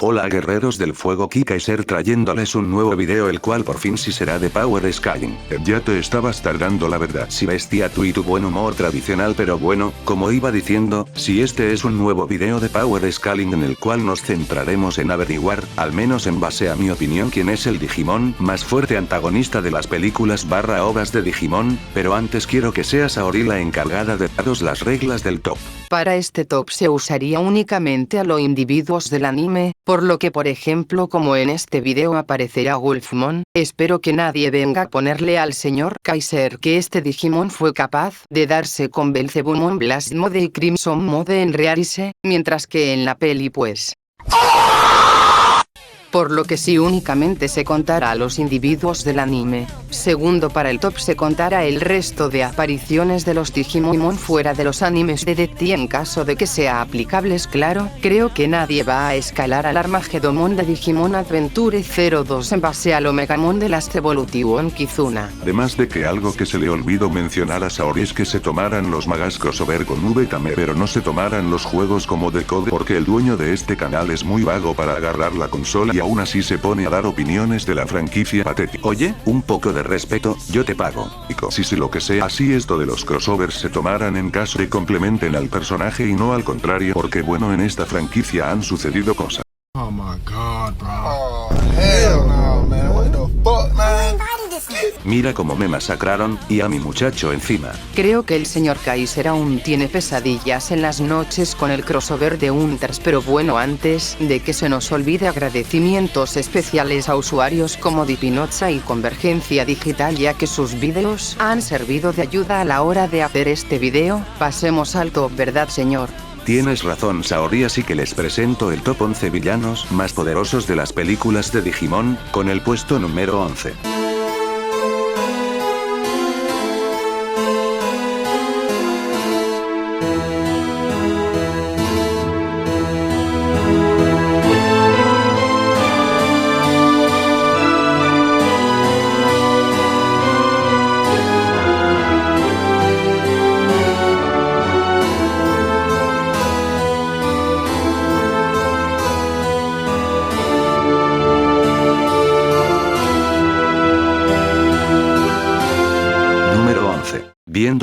Hola guerreros del fuego, Kikaiser trayéndoles un nuevo video, el cual por fin sí será de Power Scaling. Ya te estabas tardando, la verdad. Sí, bestia, tú y tu buen humor tradicional, pero bueno, como iba diciendo, si este es un nuevo video de Power Scaling en el cual nos centraremos en averiguar, al menos en base a mi opinión, quién es el Digimon más fuerte antagonista de las películas / ovas de Digimon, pero antes quiero que sea Saori la encargada de daros las reglas del top. Para este top se usaría únicamente a los individuos del anime, por lo que por ejemplo como en este video aparecerá Wolfmon, espero que nadie venga a ponerle al señor Kaiser que este Digimon fue capaz de darse con Belzebumon Blast Mode y Crimson Mode en Rearise, mientras que en la peli pues... Por lo que si únicamente se contara a los individuos del anime. Segundo, para el top se contara el resto de apariciones de los Digimon fuera de los animes de DT en caso de que sea aplicables, claro. Creo que nadie va a escalar al Armageddon de Digimon Adventure 02 en base al Omegamon de Last Evolution Kizuna. Además de que algo que se le olvidó mencionar a Saori es que se tomaran los magas crossover con VTame, pero no se tomaran los juegos como Decode, porque el dueño de este canal es muy vago para agarrar la consola y aún así se pone a dar opiniones de la franquicia patética. Oye, un poco de respeto, yo te pago. Si lo que sea así esto de los crossovers se tomaran en caso de complementen al personaje y no al contrario, porque bueno, en esta franquicia han sucedido cosas. Oh my god, bro. Oh, hell no, man. What the fuck, man? Mira cómo me masacraron, y a mi muchacho encima. Creo que el señor Kaiser aún tiene pesadillas en las noches con el crossover de Hunters, pero bueno, antes de que se nos olvide, agradecimientos especiales a usuarios como Dipinoza y Convergencia Digital, ya que sus vídeos han servido de ayuda a la hora de hacer este video. Pasemos al top, ¿verdad, señor? Tienes razón, Saori, así que les presento el top 11 villanos más poderosos de las películas de Digimon, con el puesto número 11.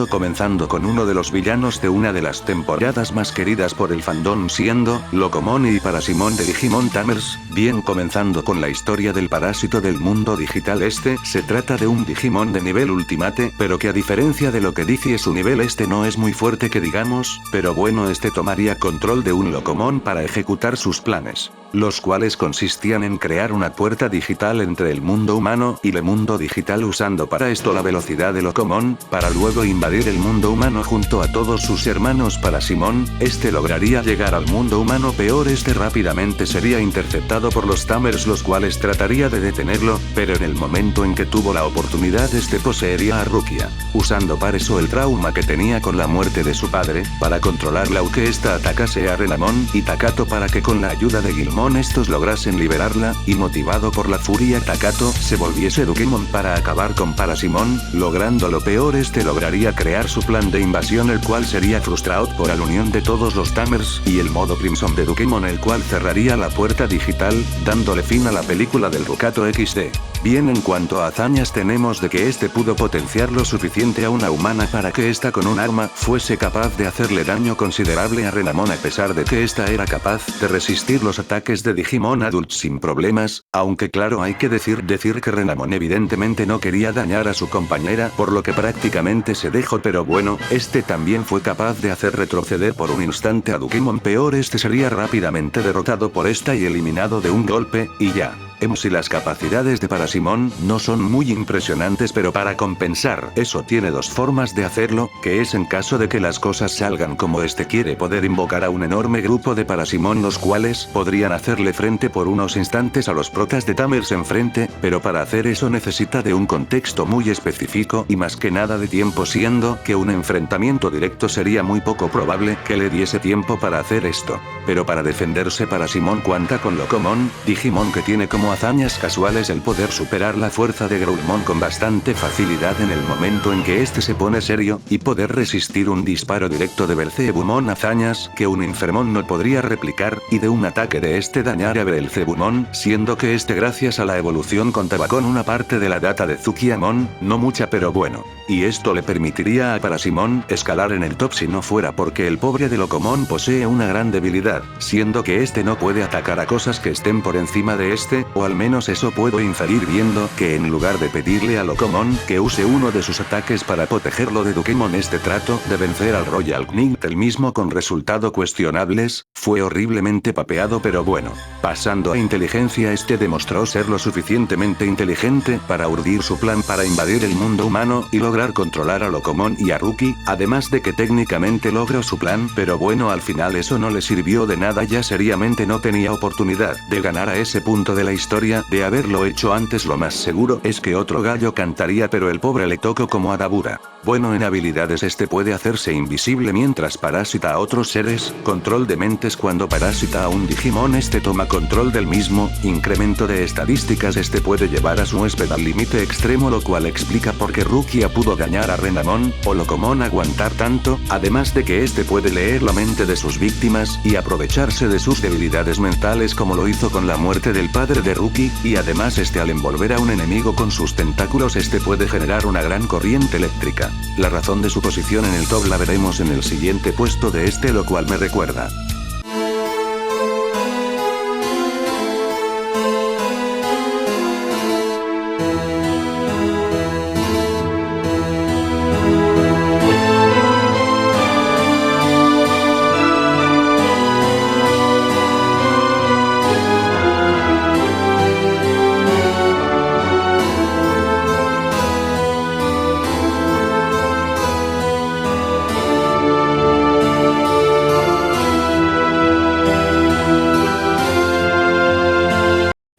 Comenzando con uno de los villanos de una de las temporadas más queridas por el fandom, siendo Locomon y Parasimon de Digimon Tamers. Bien, comenzando con la historia del parásito del mundo digital. Se trata de un Digimon de nivel Ultimate, pero que a diferencia de lo que dice su nivel no es muy fuerte que digamos, pero bueno, tomaría control de un Locomon para ejecutar sus planes, los cuales consistían en crear una puerta digital entre el mundo humano y el mundo digital, usando para esto la velocidad de Locomon, para luego invadir el mundo humano junto a todos sus hermanos. Parasimon, lograría llegar al mundo humano, peor, rápidamente sería interceptado por los Tamers, los cuales trataría de detenerlo, pero en el momento en que tuvo la oportunidad poseería a Rukia, usando para eso el trauma que tenía con la muerte de su padre, para controlarla, aunque atacase a Renamon y Takato para que con la ayuda de Gilmon estos lograsen liberarla, y motivado por la furia Takato se volviese Dukemon para acabar con Parasimon, logrando lo peor. Lograría crear su plan de invasión, el cual sería frustrado por la unión de todos los Tamers y el modo Crimson de Dukemon, el cual cerraría la puerta digital, dándole fin a la película del Rukato XD. Bien, en cuanto a hazañas tenemos de que pudo potenciar lo suficiente a una humana para que con un arma fuese capaz de hacerle daño considerable a Renamon, a pesar de que era capaz de resistir los ataques de Digimon Adult sin problemas, aunque claro, hay que decir que Renamon evidentemente no quería dañar a su compañera, por lo que prácticamente se dejó, pero bueno, también fue capaz de hacer retroceder por un instante a Dukemon, peor, sería rápidamente derrotado por y eliminado de un golpe, y ya. Si las capacidades de Parasimon no son muy impresionantes, pero para compensar eso tiene dos formas de hacerlo, que es en caso de que las cosas salgan como quiere poder invocar a un enorme grupo de Parasimon, los cuales podrían hacerle frente por unos instantes a los protas de Tamers enfrente, pero para hacer eso necesita de un contexto muy específico y más que nada de tiempo, siendo que un enfrentamiento directo sería muy poco probable que le diese tiempo para hacer esto. Pero para defenderse, Parasimon cuenta con Locomon, Digimon que tiene como como hazañas casuales el poder superar la fuerza de Greymon con bastante facilidad en el momento en que este se pone serio, y poder resistir un disparo directo de Belzebumon, hazañas que un Infermon no podría replicar, y de un ataque de este dañar a Belzebumon, siendo que este gracias a la evolución contaba con una parte de la data de Tsukiamon, no mucha pero bueno. Y esto le permitiría a Parasimon escalar en el top si no fuera porque el pobre de Locomon posee una gran debilidad, siendo que este no puede atacar a cosas que estén por encima de este, o al menos eso puedo inferir viendo que en lugar de pedirle a Locomon que use uno de sus ataques para protegerlo de Dukemon, este trato de vencer al Royal Knight el mismo con resultado cuestionables, fue horriblemente papeado pero bueno. Pasando a inteligencia, este demostró ser lo suficientemente inteligente para urdir su plan para invadir el mundo humano y lograr controlar a Locomon y a Ruki, además de que técnicamente logró su plan, pero bueno, al final eso no le sirvió de nada, ya seriamente no tenía oportunidad de ganar a ese punto de la historia. De haberlo hecho antes, lo más seguro es que otro gallo cantaría, pero el pobre le tocó como a Dabura. Bueno, en habilidades este puede hacerse invisible mientras parasita a otros seres, control de mentes cuando parasita a un Digimon este toma control del mismo, incremento de estadísticas este puede llevar a su huésped al límite extremo, lo cual explica por qué Rukia pudo dañar a Renamon, o Locomon aguantar tanto, además de que este puede leer la mente de sus víctimas y aprovecharse de sus debilidades mentales como lo hizo con la muerte del padre de Ruki, y además este al envolver a un enemigo con sus tentáculos este puede generar una gran corriente eléctrica. La razón de su posición en el top la veremos en el siguiente puesto de este, lo cual me recuerda.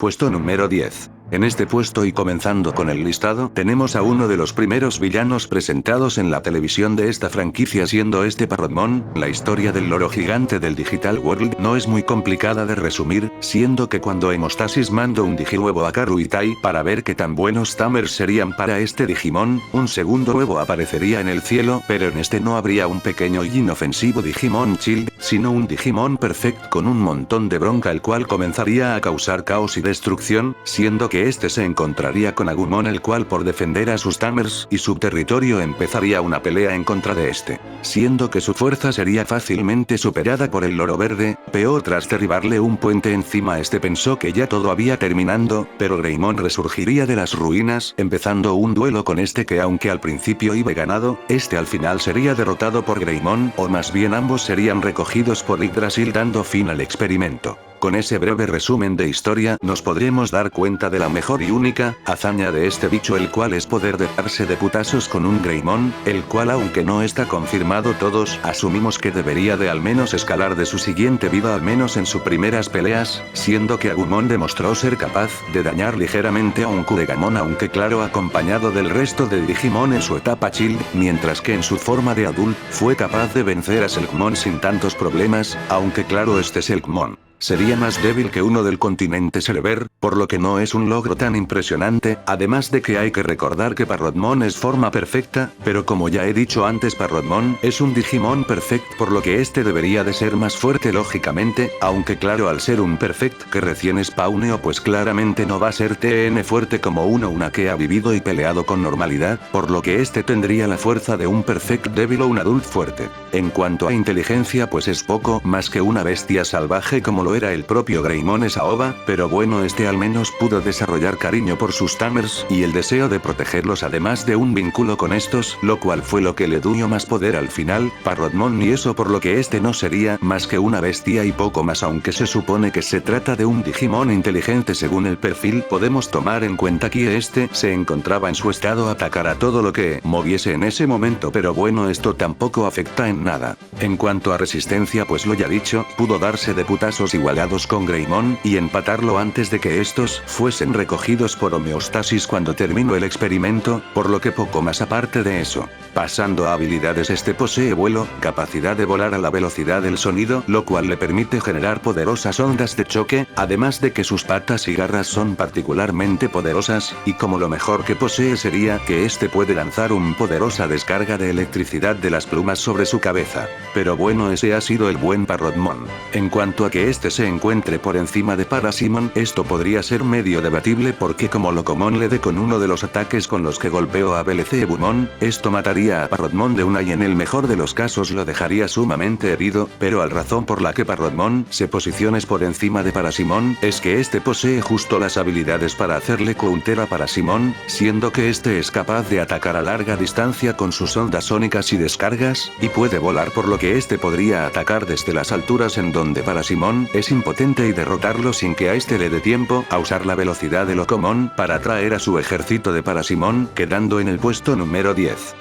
Puesto número 10. En este puesto y comenzando con el listado, tenemos a uno de los primeros villanos presentados en la televisión de esta franquicia, siendo este Parrotmon. La historia del loro gigante del Digital World no es muy complicada de resumir, siendo que cuando Hemostasis mandó un Digihuevo a Karuitai para ver qué tan buenos Tamers serían para este Digimon, un segundo huevo aparecería en el cielo, pero en este no habría un pequeño y inofensivo Digimon Child, sino un Digimon Perfect con un montón de bronca, el cual comenzaría a causar caos y destrucción, siendo que este se encontraría con Agumon, el cual por defender a sus Tamers y su territorio empezaría una pelea en contra de este, siendo que su fuerza sería fácilmente superada por el loro verde. Peor, tras derribarle un puente encima, este pensó que ya todo había terminando, pero Greymon resurgiría de las ruinas, empezando un duelo con este que aunque al principio iba ganado, este al final sería derrotado por Greymon, o más bien ambos serían recogidos por Yggdrasil, dando fin al experimento. Con ese breve resumen de historia nos podremos dar cuenta de la mejor y única hazaña de este bicho, el cual es poder darse de putazos con un Greymon, el cual aunque no está confirmado, todos asumimos que debería de al menos escalar de su siguiente vida, al menos en sus primeras peleas, siendo que Agumon demostró ser capaz de dañar ligeramente a un Kuregamon, aunque claro acompañado del resto de Digimon en su etapa Child, mientras que en su forma de Adult fue capaz de vencer a Silkmon sin tantos problemas, aunque claro este Silkmon sería más débil que uno del continente Cereber, por lo que no es un logro tan impresionante, además de que hay que recordar que Parrotmon es forma perfecta, pero como ya he dicho antes, Parrotmon es un Digimon Perfect, por lo que este debería de ser más fuerte lógicamente, aunque claro al ser un Perfect que recién spawneo pues claramente no va a ser TN fuerte como una que ha vivido y peleado con normalidad, por lo que este tendría la fuerza de un Perfect débil o un Adult fuerte. En cuanto a inteligencia pues es poco más que una bestia salvaje como lo era el propio Greymon Saoba, pero bueno, este al menos pudo desarrollar cariño por sus Tamers y el deseo de protegerlos, además de un vínculo con estos, lo cual fue lo que le dio más poder al final. Parrotmon y eso, por lo que este no sería más que una bestia y poco más, aunque se supone que se trata de un Digimon inteligente según el perfil. Podemos tomar en cuenta que este se encontraba en su estado atacar a todo lo que moviese en ese momento, pero bueno, esto tampoco afecta en nada. En cuanto a resistencia pues lo ya dicho, pudo darse de putazos igualados con Greymon y empatarlo antes de que estos fuesen recogidos por homeostasis cuando terminó el experimento, por lo que poco más aparte de eso. Pasando a habilidades, este posee vuelo, capacidad de volar a la velocidad del sonido, lo cual le permite generar poderosas ondas de choque, además de que sus patas y garras son particularmente poderosas, y como lo mejor que posee sería que este puede lanzar una poderosa descarga de electricidad de las plumas sobre su cabeza. Pero bueno, ese ha sido el buen Parrotmon. En cuanto a que este se encuentre por encima de Parasimon, esto podría ser medio debatible porque como Locomon le dé con uno de los ataques con los que golpeó a Belzebumon, esto mataría a Parrotmon de una y en el mejor de los casos lo dejaría sumamente herido, pero la razón por la que Parrotmon se posicione por encima de Parasimon es que este posee justo las habilidades para hacerle counter a Parasimon, siendo que este es capaz de atacar a larga distancia con sus ondas sónicas y descargas, y puede volar por lo que este podría atacar desde las alturas en donde Parasimon es impotente y derrotarlo sin que a este le dé tiempo a usar la velocidad de Locomon para atraer a su ejército de Parasimon, quedando en el puesto número 10.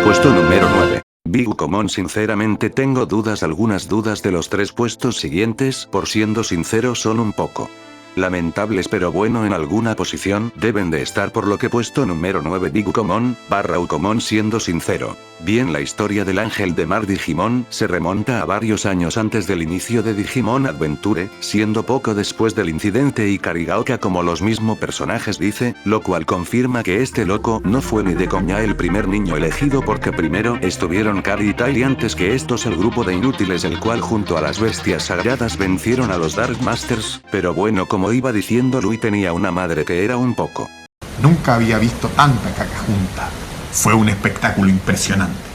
Puesto número 9. Bigumon. Sinceramente tengo algunas dudas de los 3 puestos siguientes, por siendo sincero son un poco lamentables, pero bueno, en alguna posición deben de estar, por lo que puesto número 9 Bigumon / Ukomon. Siendo sincero, bien, la historia del ángel de mar Digimon se remonta a varios años antes del inicio de Digimon Adventure, siendo poco después del incidente Ikarigaoka como los mismos personajes dice, lo cual confirma que este loco no fue ni de coña el primer niño elegido, porque primero estuvieron Kari y Tai antes que estos, el grupo de inútiles el cual junto a las bestias sagradas vencieron a los Dark Masters, pero bueno, como iba diciendo, Lui tenía una madre que era un poco. Nunca había visto tanta caca junta. Fue un espectáculo impresionante.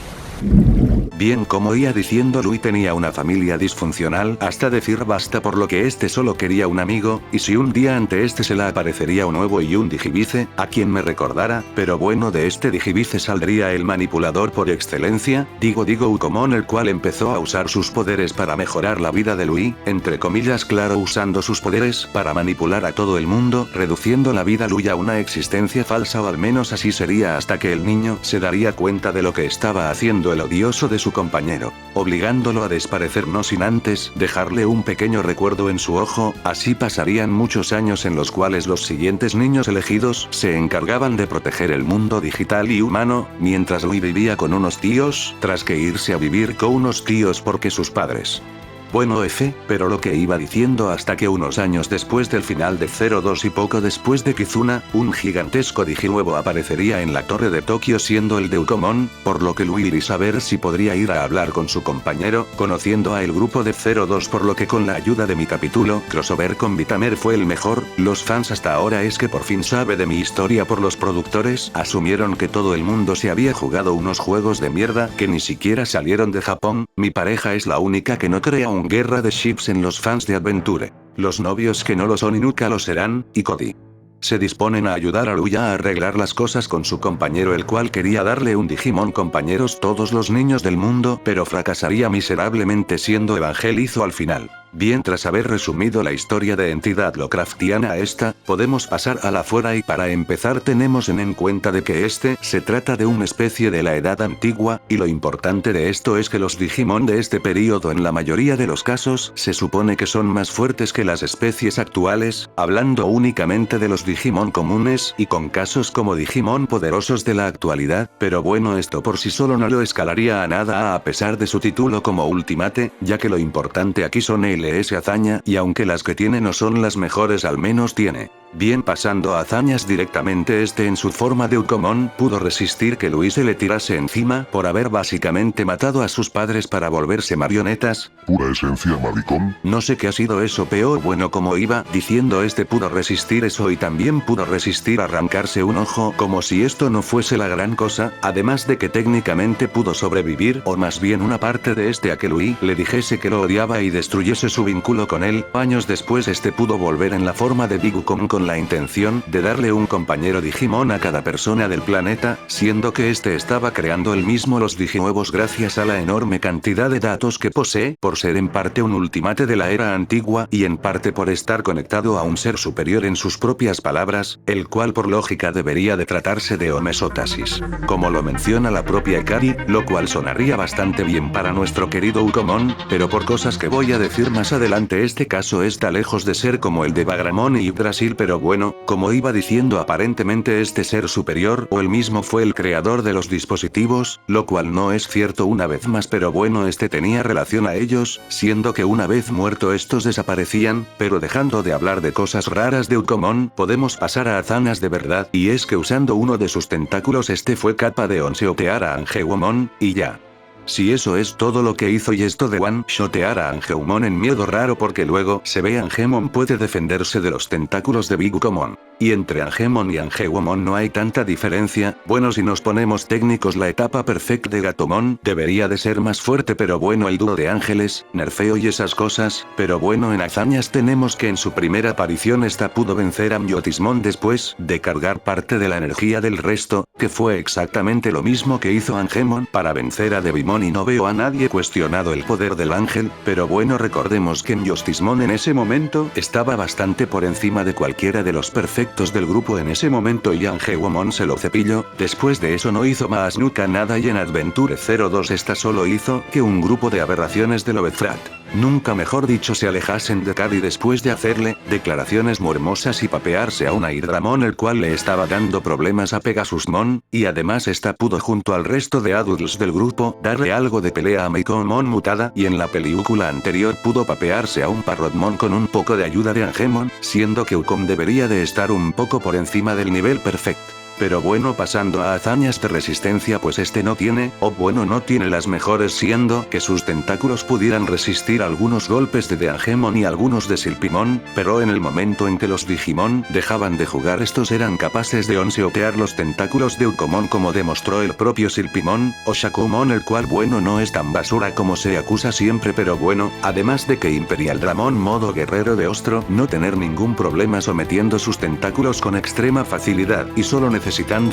Bien, como iba diciendo, Lui tenía una familia disfuncional hasta decir basta, por lo que este solo quería un amigo, y si un día ante este se le aparecería un nuevo y un Digivice, a quien me recordara, pero bueno, de este Digivice saldría el manipulador por excelencia, digo Ukomon, el cual empezó a usar sus poderes para mejorar la vida de Lui, entre comillas claro, usando sus poderes para manipular a todo el mundo, reduciendo la vida Lui a una existencia falsa, o al menos así sería, hasta que el niño se daría cuenta de lo que estaba haciendo el odioso de su compañero, obligándolo a desaparecer no sin antes dejarle un pequeño recuerdo en su ojo. Así pasarían muchos años en los cuales los siguientes niños elegidos se encargaban de proteger el mundo digital y humano, mientras Lui vivía con unos tíos, tras que irse a vivir con unos tíos porque sus padres. Bueno, pero lo que iba diciendo, hasta que unos años después del final de 02 y poco después de Kizuna, un gigantesco diginuevo aparecería en la torre de Tokio siendo el de Ukomon, por lo que Lui iría a saber si podría ir a hablar con su compañero, conociendo a el grupo de 02, por lo que con la ayuda de mi capítulo crossover con Vitamer fue el mejor. Los fans hasta ahora es que por fin sabe de mi historia, por los productores asumieron que todo el mundo se había jugado unos juegos de mierda que ni siquiera salieron de Japón. Mi pareja es la única que no crea un guerra de ships en los fans de Adventure. Los novios que no lo son y nunca lo serán, y Cody se disponen a ayudar a Lui a arreglar las cosas con su compañero, el cual quería darle un Digimon compañeros todos los niños del mundo, pero fracasaría miserablemente siendo evangelizo al final. Bien, tras haber resumido la historia de entidad Lovecraftiana a esta, podemos pasar a la fuera, y para empezar tenemos en cuenta de que se trata de una especie de la edad antigua, y lo importante de esto es que los Digimon de este periodo en la mayoría de los casos se supone que son más fuertes que las especies actuales, hablando únicamente de los Digimon comunes y con casos como Digimon poderosos de la actualidad, pero bueno, esto por sí solo no lo escalaría a nada a pesar de su título como Ultimate, ya que lo importante aquí son LS hazaña, y aunque las que tiene no son las mejores, al menos tiene Bien, pasando a hazañas directamente, en su forma de Ukomon pudo resistir que Luis se le tirase encima por haber básicamente matado a sus padres para volverse marionetas. Pura esencia, maricón. No sé qué ha sido eso peor. Bueno, como iba diciendo, pudo resistir eso y también pudo resistir arrancarse un ojo, como si esto no fuese la gran cosa, además de que técnicamente pudo sobrevivir, o más bien una parte de a que Luis le dijese que lo odiaba y destruyese su vínculo con él. Años después pudo volver en la forma de Big Ukon con la intención de darle un compañero Digimon a cada persona del planeta, siendo que estaba creando él mismo los Diginuevos gracias a la enorme cantidad de datos que posee, por ser en parte un ultimate de la era antigua y en parte por estar conectado a un ser superior en sus propias palabras, el cual por lógica debería de tratarse de homeostasis, como lo menciona la propia Ikari, lo cual sonaría bastante bien para nuestro querido Ukomon, pero por cosas que voy a decir más adelante caso está lejos de ser como el de Bagramon y Yggdrasil, pero bueno, como iba diciendo, aparentemente ser superior o él mismo fue el creador de los dispositivos, lo cual no es cierto una vez más, pero bueno, tenía relación a ellos, siendo que una vez muerto estos desaparecían, pero dejando de hablar de cosas raras de Ukomon, podemos pasar a hazañas de verdad, y es que usando uno de sus tentáculos fue capaz de one-shotear a Angeumon, y ya. Si eso es todo lo que hizo y esto de one-shotear a Angeumon en miedo raro porque luego se ve Angemon puede defenderse de los tentáculos de Big Ukomon. Y entre Angemon y Angeumon no hay tanta diferencia, bueno, si nos ponemos técnicos la etapa perfecta de Gatomon debería de ser más fuerte, pero bueno, el dúo de ángeles, nerfeo y esas cosas, pero bueno, en hazañas tenemos que en su primera aparición pudo vencer a Myotismon después de cargar parte de la energía del resto, que fue exactamente lo mismo que hizo Angemon para vencer a Devimon y no veo a nadie cuestionado el poder del ángel, pero bueno, recordemos que Myotismon en ese momento estaba bastante por encima de cualquiera de los perfectos del grupo en ese momento y Angeumon se lo cepilló. Después de eso no hizo más nunca nada y en Adventure 02 solo hizo que un grupo de aberraciones de Lovefrat, nunca mejor dicho, se alejasen de Cady después de hacerle declaraciones muy hermosas y papearse a una Hydramon el cual le estaba dando problemas a Pegasusmon, y además pudo junto al resto de adults del grupo darle algo de pelea a Meikomon mutada y en la película anterior pudo papearse a un Parrotmon con un poco de ayuda de Angemon, siendo que Ukom debería de estar un poco por encima del nivel perfecto. Pero bueno, pasando a hazañas de resistencia, pues no tiene, o bueno, no tiene las mejores, siendo que sus tentáculos pudieran resistir algunos golpes de Angemon y algunos de Silpimon, pero en el momento en que los Digimon dejaban de jugar estos eran capaces de one-shotear los tentáculos de Ukomon como demostró el propio Silpimon, o Shakumon, el cual bueno no es tan basura como se acusa siempre, pero bueno, además de que Imperial Dramon modo guerrero de Ostro no tener ningún problema sometiendo sus tentáculos con extrema facilidad y solo necesitando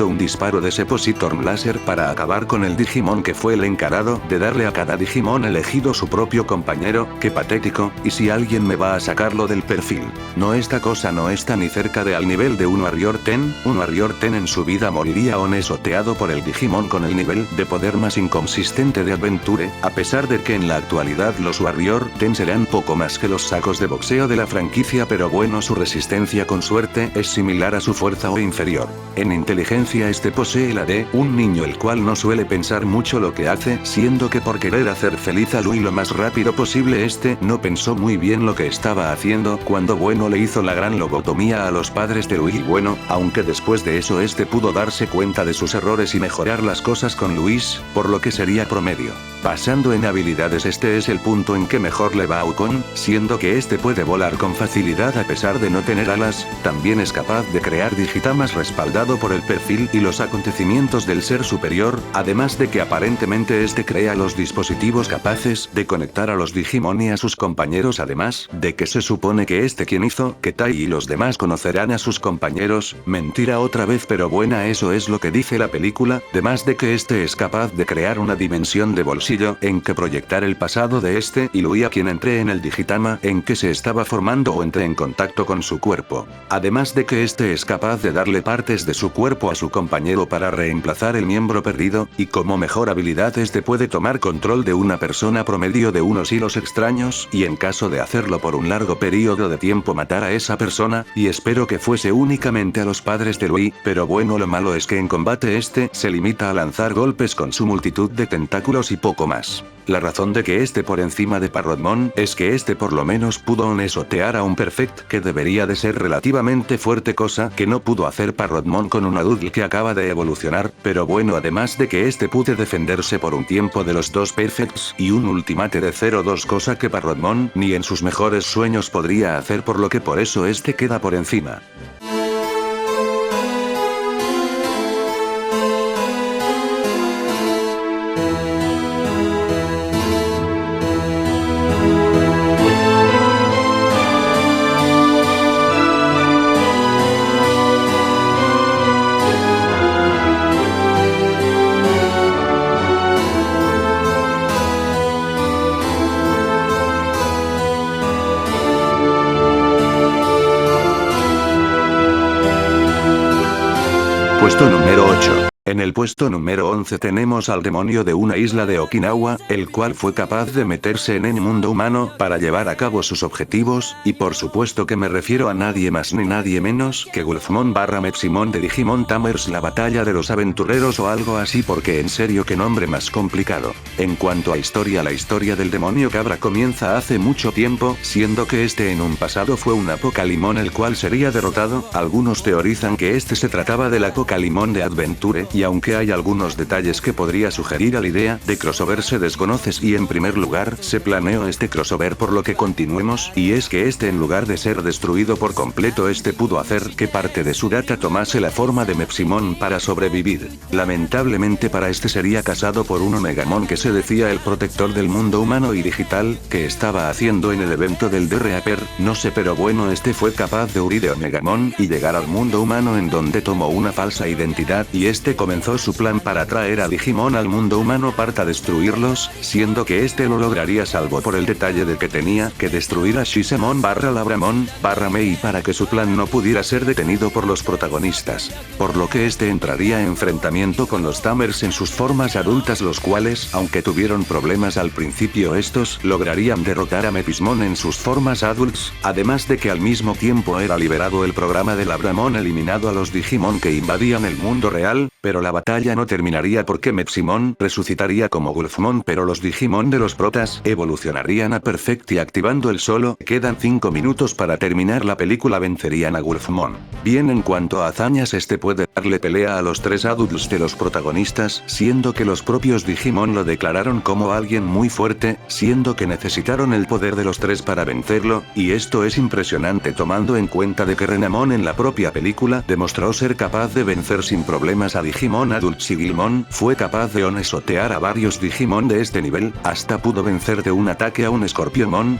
un disparo de Sepositorm Láser para acabar con el Digimon que fue el encargado de darle a cada Digimon elegido su propio compañero. Qué patético, y si alguien me va a sacarlo del perfil. No, esta cosa no está ni cerca de al nivel de un Warrior Ten. Un Warrior Ten en su vida moriría one-shoteado por el Digimon con el nivel de poder más inconsistente de Adventure, a pesar de que en la actualidad los Warrior Ten serán poco más que los sacos de boxeo de la franquicia, pero bueno, su resistencia con suerte es similar a su fuerza o inferior. En inteligencia posee la de un niño el cual no suele pensar mucho lo que hace, siendo que por querer hacer feliz a Lui lo más rápido posible no pensó muy bien lo que estaba haciendo cuando bueno le hizo la gran lobotomía a los padres de Lui y bueno, aunque después de eso pudo darse cuenta de sus errores y mejorar las cosas con Luis, por lo que sería promedio. Pasando en habilidades, es el punto en que mejor le va a Ukon, siendo que puede volar con facilidad a pesar de no tener alas, también es capaz de crear digitamas respaldado por el perfil y los acontecimientos del ser superior, además de que aparentemente crea los dispositivos capaces de conectar a los Digimon y a sus compañeros, además de que se supone que quien hizo que Tai y los demás conocerán a sus compañeros. Mentira otra vez, pero buena, eso es lo que dice la película, además de que es capaz de crear una dimensión de bolsillo en que proyectar el pasado de y Lui a quien entre en el digitama en que se estaba formando o entre en contacto con su cuerpo. Además de que es capaz de darle partes de su cuerpo a su compañero para reemplazar el miembro perdido, y como mejor habilidad puede tomar control de una persona promedio de unos hilos extraños y en caso de hacerlo por un largo periodo de tiempo matar a esa persona, y espero que fuese únicamente a los padres de Lui, pero bueno, lo malo es que en combate se limita a lanzar golpes con su multitud de tentáculos y poco poco más. La razón de que esté por encima de Parrotmon es que este por lo menos pudo onesotear a un Perfect que debería de ser relativamente fuerte, cosa que no pudo hacer Parrotmon con una Doodle que acaba de evolucionar, pero bueno, además de que este pude defenderse por un tiempo de los dos Perfects y un Ultimate de 0-2, cosa que Parrotmon ni en sus mejores sueños podría hacer, por lo que por eso este queda por encima. Puesto número 8. En el puesto número 11 tenemos al demonio de una isla de Okinawa, el cual fue capaz de meterse en el mundo humano para llevar a cabo sus objetivos, y por supuesto que me refiero a nadie más ni nadie menos que Wolfmon / Mepsimon de Digimon Tamers, la batalla de los aventureros o algo así, porque en serio qué nombre más complicado. En cuanto a historia, la historia del demonio cabra comienza hace mucho tiempo, siendo que este en un pasado fue un Apocalimon el cual sería derrotado. Algunos teorizan que este se trataba del Apocalimon de Adventure, y aunque hay algunos detalles que podría sugerir a la idea de crossover se desconoce si en primer lugar se planeó este crossover, por lo que continuemos, y es que este en lugar de ser destruido por completo este pudo hacer que parte de su data tomase la forma de Mepsimon para sobrevivir. Lamentablemente para este sería cazado por un Omegamon que se decía el protector del mundo humano y digital, que estaba haciendo en el evento del D-Reaper, no sé, pero bueno, este fue capaz de huir de Omegamon y llegar al mundo humano, en donde tomó una falsa identidad y este comenzó su plan para traer a Digimon al mundo humano para destruirlos, siendo que este lo lograría salvo por el detalle de que tenía que destruir a Shisemon / Labramon / Mei para que su plan no pudiera ser detenido por los protagonistas. Por lo que este entraría en enfrentamiento con los Tamers en sus formas adultas, los cuales, aunque tuvieron problemas al principio, estos lograrían derrotar a Mephismon en sus formas adults, además de que al mismo tiempo era liberado el programa de Labramon, eliminado a los Digimon que invadían el mundo real, pero la batalla no terminaría porque Mepsimon resucitaría como Wolfmon, pero los Digimon de los protas evolucionarían a Perfect y activando el solo quedan 5 minutos para terminar la película vencerían a Wolfmon. Bien, en cuanto a hazañas, este puede darle pelea a los 3 adults de los protagonistas, siendo que los propios Digimon lo declararon como alguien muy fuerte, siendo que necesitaron el poder de los 3 para vencerlo, y esto es impresionante tomando en cuenta de que Renamon en la propia película demostró ser capaz de vencer sin problemas a Digimon adults, y Gilmon fue capaz de onesotear a varios Digimon de este nivel, hasta pudo vencer de un ataque a un Scorpiomon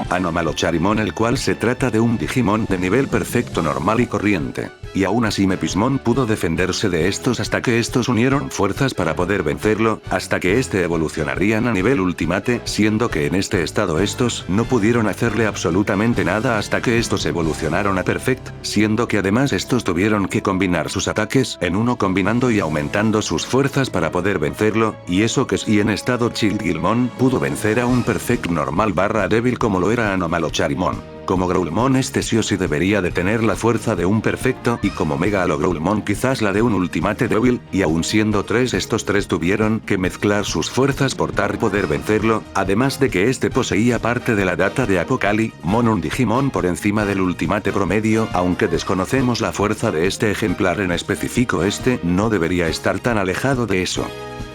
Anomalocharimon, el cual se trata de un Digimon de nivel perfecto, normal y corriente. Y aún así Mephismon pudo defenderse de estos hasta que estos unieron fuerzas para poder vencerlo, hasta que este evolucionarían a nivel Ultimate, siendo que en este estado estos no pudieron hacerle absolutamente nada hasta que estos evolucionaron a Perfect, siendo que además estos tuvieron que combinar sus ataques en uno, combinando y aumentando sus fuerzas para poder vencerlo, y eso que si en estado Chill Gilmon pudo vencer a un Perfect normal / débil como lo era Anomalocharimon. Como Growlmon este sí o sí debería de tener la fuerza de un perfecto, y como Mega Halo Growlmon quizás la de un Ultimate débil, y aún siendo 3 estos 3 tuvieron que mezclar sus fuerzas por poder vencerlo, además de que este poseía parte de la data de Apocalimon, un Digimon por encima del Ultimate promedio, aunque desconocemos la fuerza de este ejemplar en específico, este no debería estar tan alejado de eso.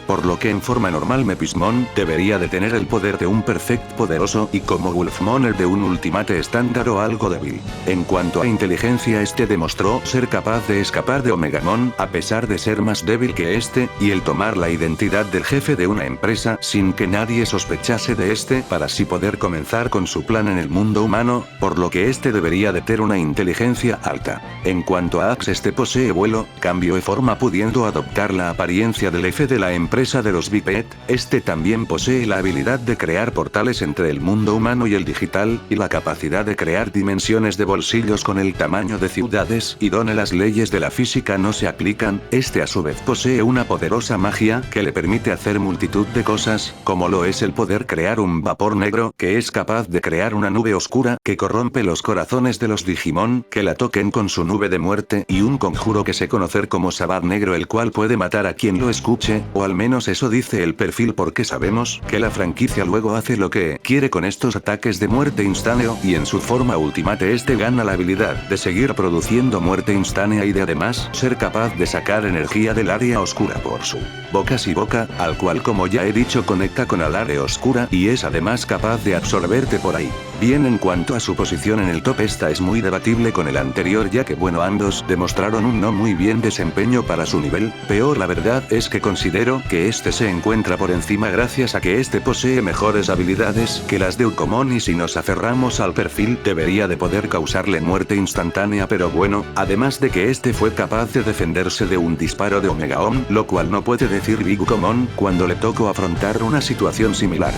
Por lo que en forma normal Mephismon debería de tener el poder de un Perfect poderoso y como Wolfmon el de un Ultimate estándar o algo débil. En cuanto a inteligencia, este demostró ser capaz de escapar de Omegamon a pesar de ser más débil que este, y el tomar la identidad del jefe de una empresa sin que nadie sospechase de este para así poder comenzar con su plan en el mundo humano, por lo que este debería de tener una inteligencia alta. En cuanto a Axe, este posee vuelo, cambio de forma pudiendo adoptar la apariencia del jefe de la empresa de los Biped, este también posee la habilidad de crear portales entre el mundo humano y el digital, y la capacidad de crear dimensiones de bolsillos con el tamaño de ciudades, y donde las leyes de la física no se aplican. Este a su vez posee una poderosa magia que le permite hacer multitud de cosas, como lo es el poder crear un vapor negro que es capaz de crear una nube oscura que corrompe los corazones de los Digimon que la toquen con su nube de muerte, y un conjuro que se conoce como Sabbat negro, el cual puede matar a quien lo escuche, o al menos eso dice el perfil, porque sabemos que la franquicia luego hace lo que quiere con estos ataques de muerte instantáneo, y en su forma ultimate este gana la habilidad de seguir produciendo muerte instantánea y de además ser capaz de sacar energía del área oscura por su boca y boca, al cual como ya he dicho conecta con el área oscura y es además capaz de absorberte por ahí. Bien, en cuanto a su posición en el top, esta es muy debatible con el anterior, ya que bueno, ambos demostraron un no muy bien desempeño para su nivel. Peor, la verdad es que considero que este se encuentra por encima gracias a que este posee mejores habilidades que las de Ukomon, y si nos aferramos al perfil debería de poder causarle muerte instantánea, pero bueno, además de que este fue capaz de defenderse de un disparo de Omegaon, lo cual no puede decir Big Ukomon cuando le tocó afrontar una situación similar.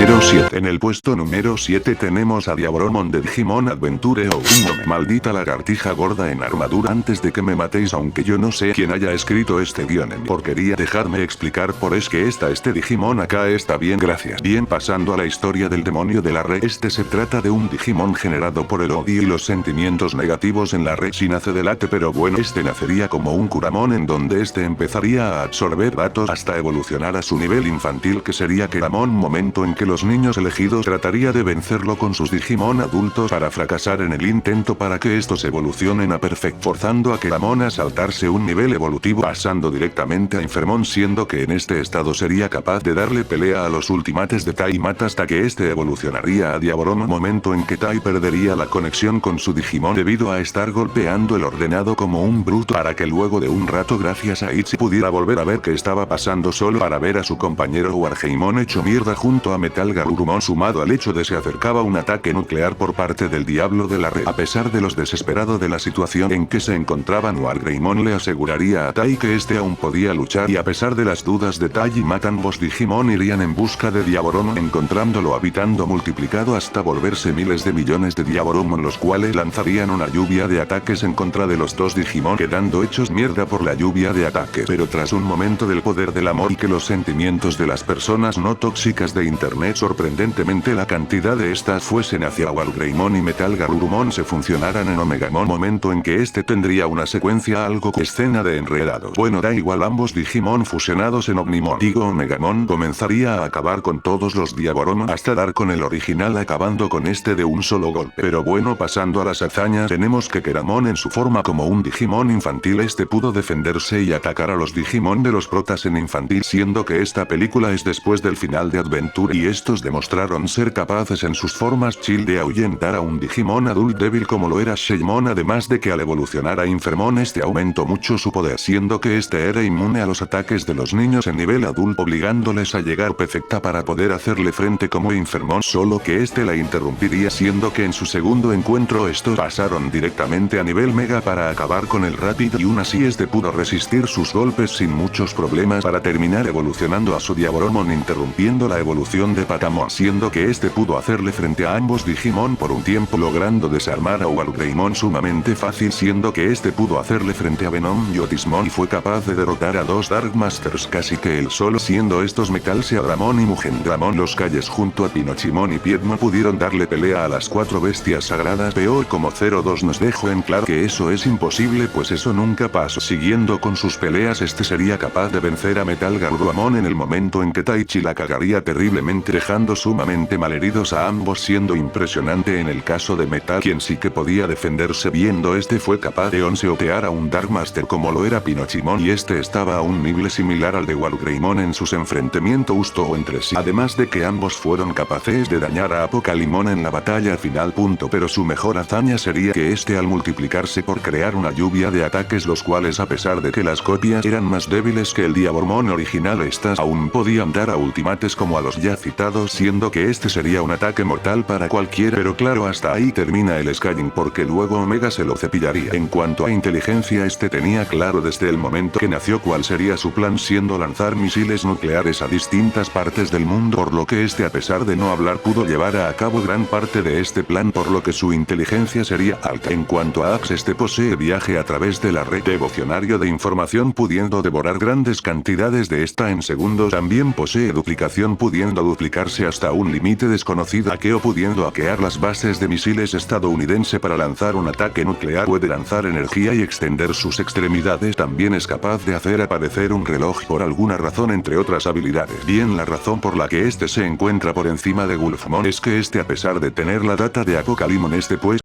Número 7. En el puesto número 7 tenemos a Diaboromon de Digimon Adventure o un maldita lagartija gorda en armadura. Antes de que me matéis, aunque yo no sé quién haya escrito este guión en porquería, dejadme explicar por es que este Digimon acá está bien, gracias. Bien, pasando a la historia del demonio de la red, se trata de un Digimon generado por el odio y los sentimientos negativos en la red. Si nace del ate, pero bueno, nacería como un Kuramon, en donde empezaría a absorber datos hasta evolucionar a su nivel infantil, que sería Keramon, momento en que los niños elegidos trataría de vencerlo con sus Digimon adultos para fracasar en el intento para que estos evolucionen a Perfect, forzando a Keramon a saltarse un nivel evolutivo, pasando directamente a Infermon, siendo que en este estado sería capaz de darle pelea a los ultimates de Tai Mata hasta que evolucionaría a Diaboromon, momento en que Tai perdería la conexión con su Digimon debido a estar golpeando el ordenado como un bruto, para que luego de un rato gracias a Itzy pudiera volver a ver qué estaba pasando, solo para ver a su compañero Wargeimon hecho mierda junto a Metal Garurumon, sumado al hecho de se acercaba un ataque nuclear por parte del diablo de la red. A pesar de los desesperado de la situación en que se encontraban, Wargreymon le aseguraría a Tai que aún podía luchar, y a pesar de las dudas de Tai y Mata, ambos Digimon irían en busca de Diaboromon, encontrándolo habitando multiplicado hasta volverse miles de millones de Diaboromon, los cuales lanzarían una lluvia de ataques en contra de los dos Digimon, quedando hechos mierda por la lluvia de ataques. Pero tras un momento del poder del amor y que los sentimientos de las personas no tóxicas de internet, sorprendentemente la cantidad de estas fuesen hacia Wargreymon y Metal Garurumon se funcionaran en Omegamon, momento en que tendría una secuencia algo que escena de enredado. Bueno, da igual, ambos Digimon fusionados en Omnimon, Omegamon, comenzaría a acabar con todos los Diaboromon hasta dar con el original, acabando con de un solo golpe. Pero bueno, pasando a las hazañas, tenemos que Keramon en su forma como un Digimon infantil pudo defenderse y atacar a los Digimon de los protas en infantil, siendo que esta película es después del final de Adventure y estos demostraron ser capaces en sus formas chill de ahuyentar a un Digimon adult débil como lo era Sheimon, además de que al evolucionar a Infermon aumentó mucho su poder, siendo que era inmune a los ataques de los niños en nivel adulto, obligándoles a llegar perfecta para poder hacerle frente como Infermon, solo que la interrumpiría, siendo que en su segundo encuentro estos pasaron directamente a nivel mega para acabar con el Rapid, y aún así pudo resistir sus golpes sin muchos problemas para terminar evolucionando a su Diaboromon, interrumpiendo la evolución de Patamon, siendo que pudo hacerle frente a ambos Digimon por un tiempo, logrando desarmar a Wargreymon sumamente fácil, siendo que pudo hacerle frente a Venom y Otismon y fue capaz de derrotar a dos Dark Masters casi que él solo, siendo estos Metal Seadramon y Mugendramon. Los calles junto a Pinochimon y Piedmon pudieron darle pelea a las cuatro bestias sagradas, pero como 02 nos dejó en claro que eso es imposible, pues eso nunca pasó. Siguiendo con sus peleas, sería capaz de vencer a Metal Garurumon en el momento en que Taichi la cagaría terriblemente, dejando sumamente malheridos a ambos, siendo impresionante en el caso de Metal, quien sí que podía defenderse, viendo fue capaz de onseotear a un Dark Master como lo era Pinochimon, y estaba a un nivel similar al de Wargreymon en sus enfrentamientos justo entre sí, además de que ambos fueron capaces de dañar a Apocalimon en la batalla final. Pero su mejor hazaña sería que al multiplicarse por crear una lluvia de ataques, los cuales a pesar de que las copias eran más débiles que el Diaboromon original, estas aún podían dar a ultimates como a los ya citados derrotado, siendo que este sería un ataque mortal para cualquiera, pero claro, hasta ahí termina el Skyrim porque luego Omega se lo cepillaría. En cuanto a inteligencia, este tenía claro desde el momento que nació cuál sería su plan, siendo lanzar misiles nucleares a distintas partes del mundo, por lo que este, a pesar de no hablar, pudo llevar a cabo gran parte de este plan, por lo que su inteligencia sería alta. En cuanto a Axe, este posee viaje a través de la red devocionario de información, pudiendo devorar grandes cantidades de esta en segundos. También posee duplicación, pudiendo duplicarse hasta un límite desconocido. Hackeo, pudiendo hackear las bases de misiles estadounidense para lanzar un ataque nuclear. Puede lanzar energía y extender sus extremidades. También es capaz de hacer aparecer un reloj por alguna razón, entre otras habilidades. Bien, la razón por la que este se encuentra por encima de Wolfmon es que este, a pesar de tener la data de Apocalimon, este pues...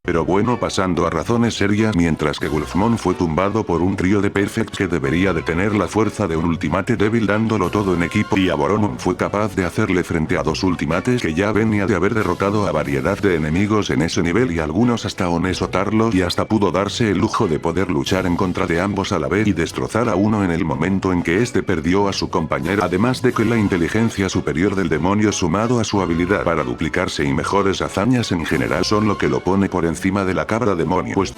Pero bueno, pasando a razones serias, mientras que Wolfmon fue tumbado por un trío de Perfect que debería de tener la fuerza de un Ultimate Devil dándolo todo en equipo, y Aboromon fue capaz de hacerle frente a dos Ultimates que ya venía de haber derrotado a variedad de enemigos en ese nivel y algunos hasta onesotarlos, y hasta pudo darse el lujo de poder luchar en contra de ambos a la vez y destrozar a uno en el momento en que este perdió a su compañero, además de que la inteligencia superior del demonio sumado a su habilidad para duplicarse y mejores hazañas en general son lo que lo pone por encima de la cabra demonio, pues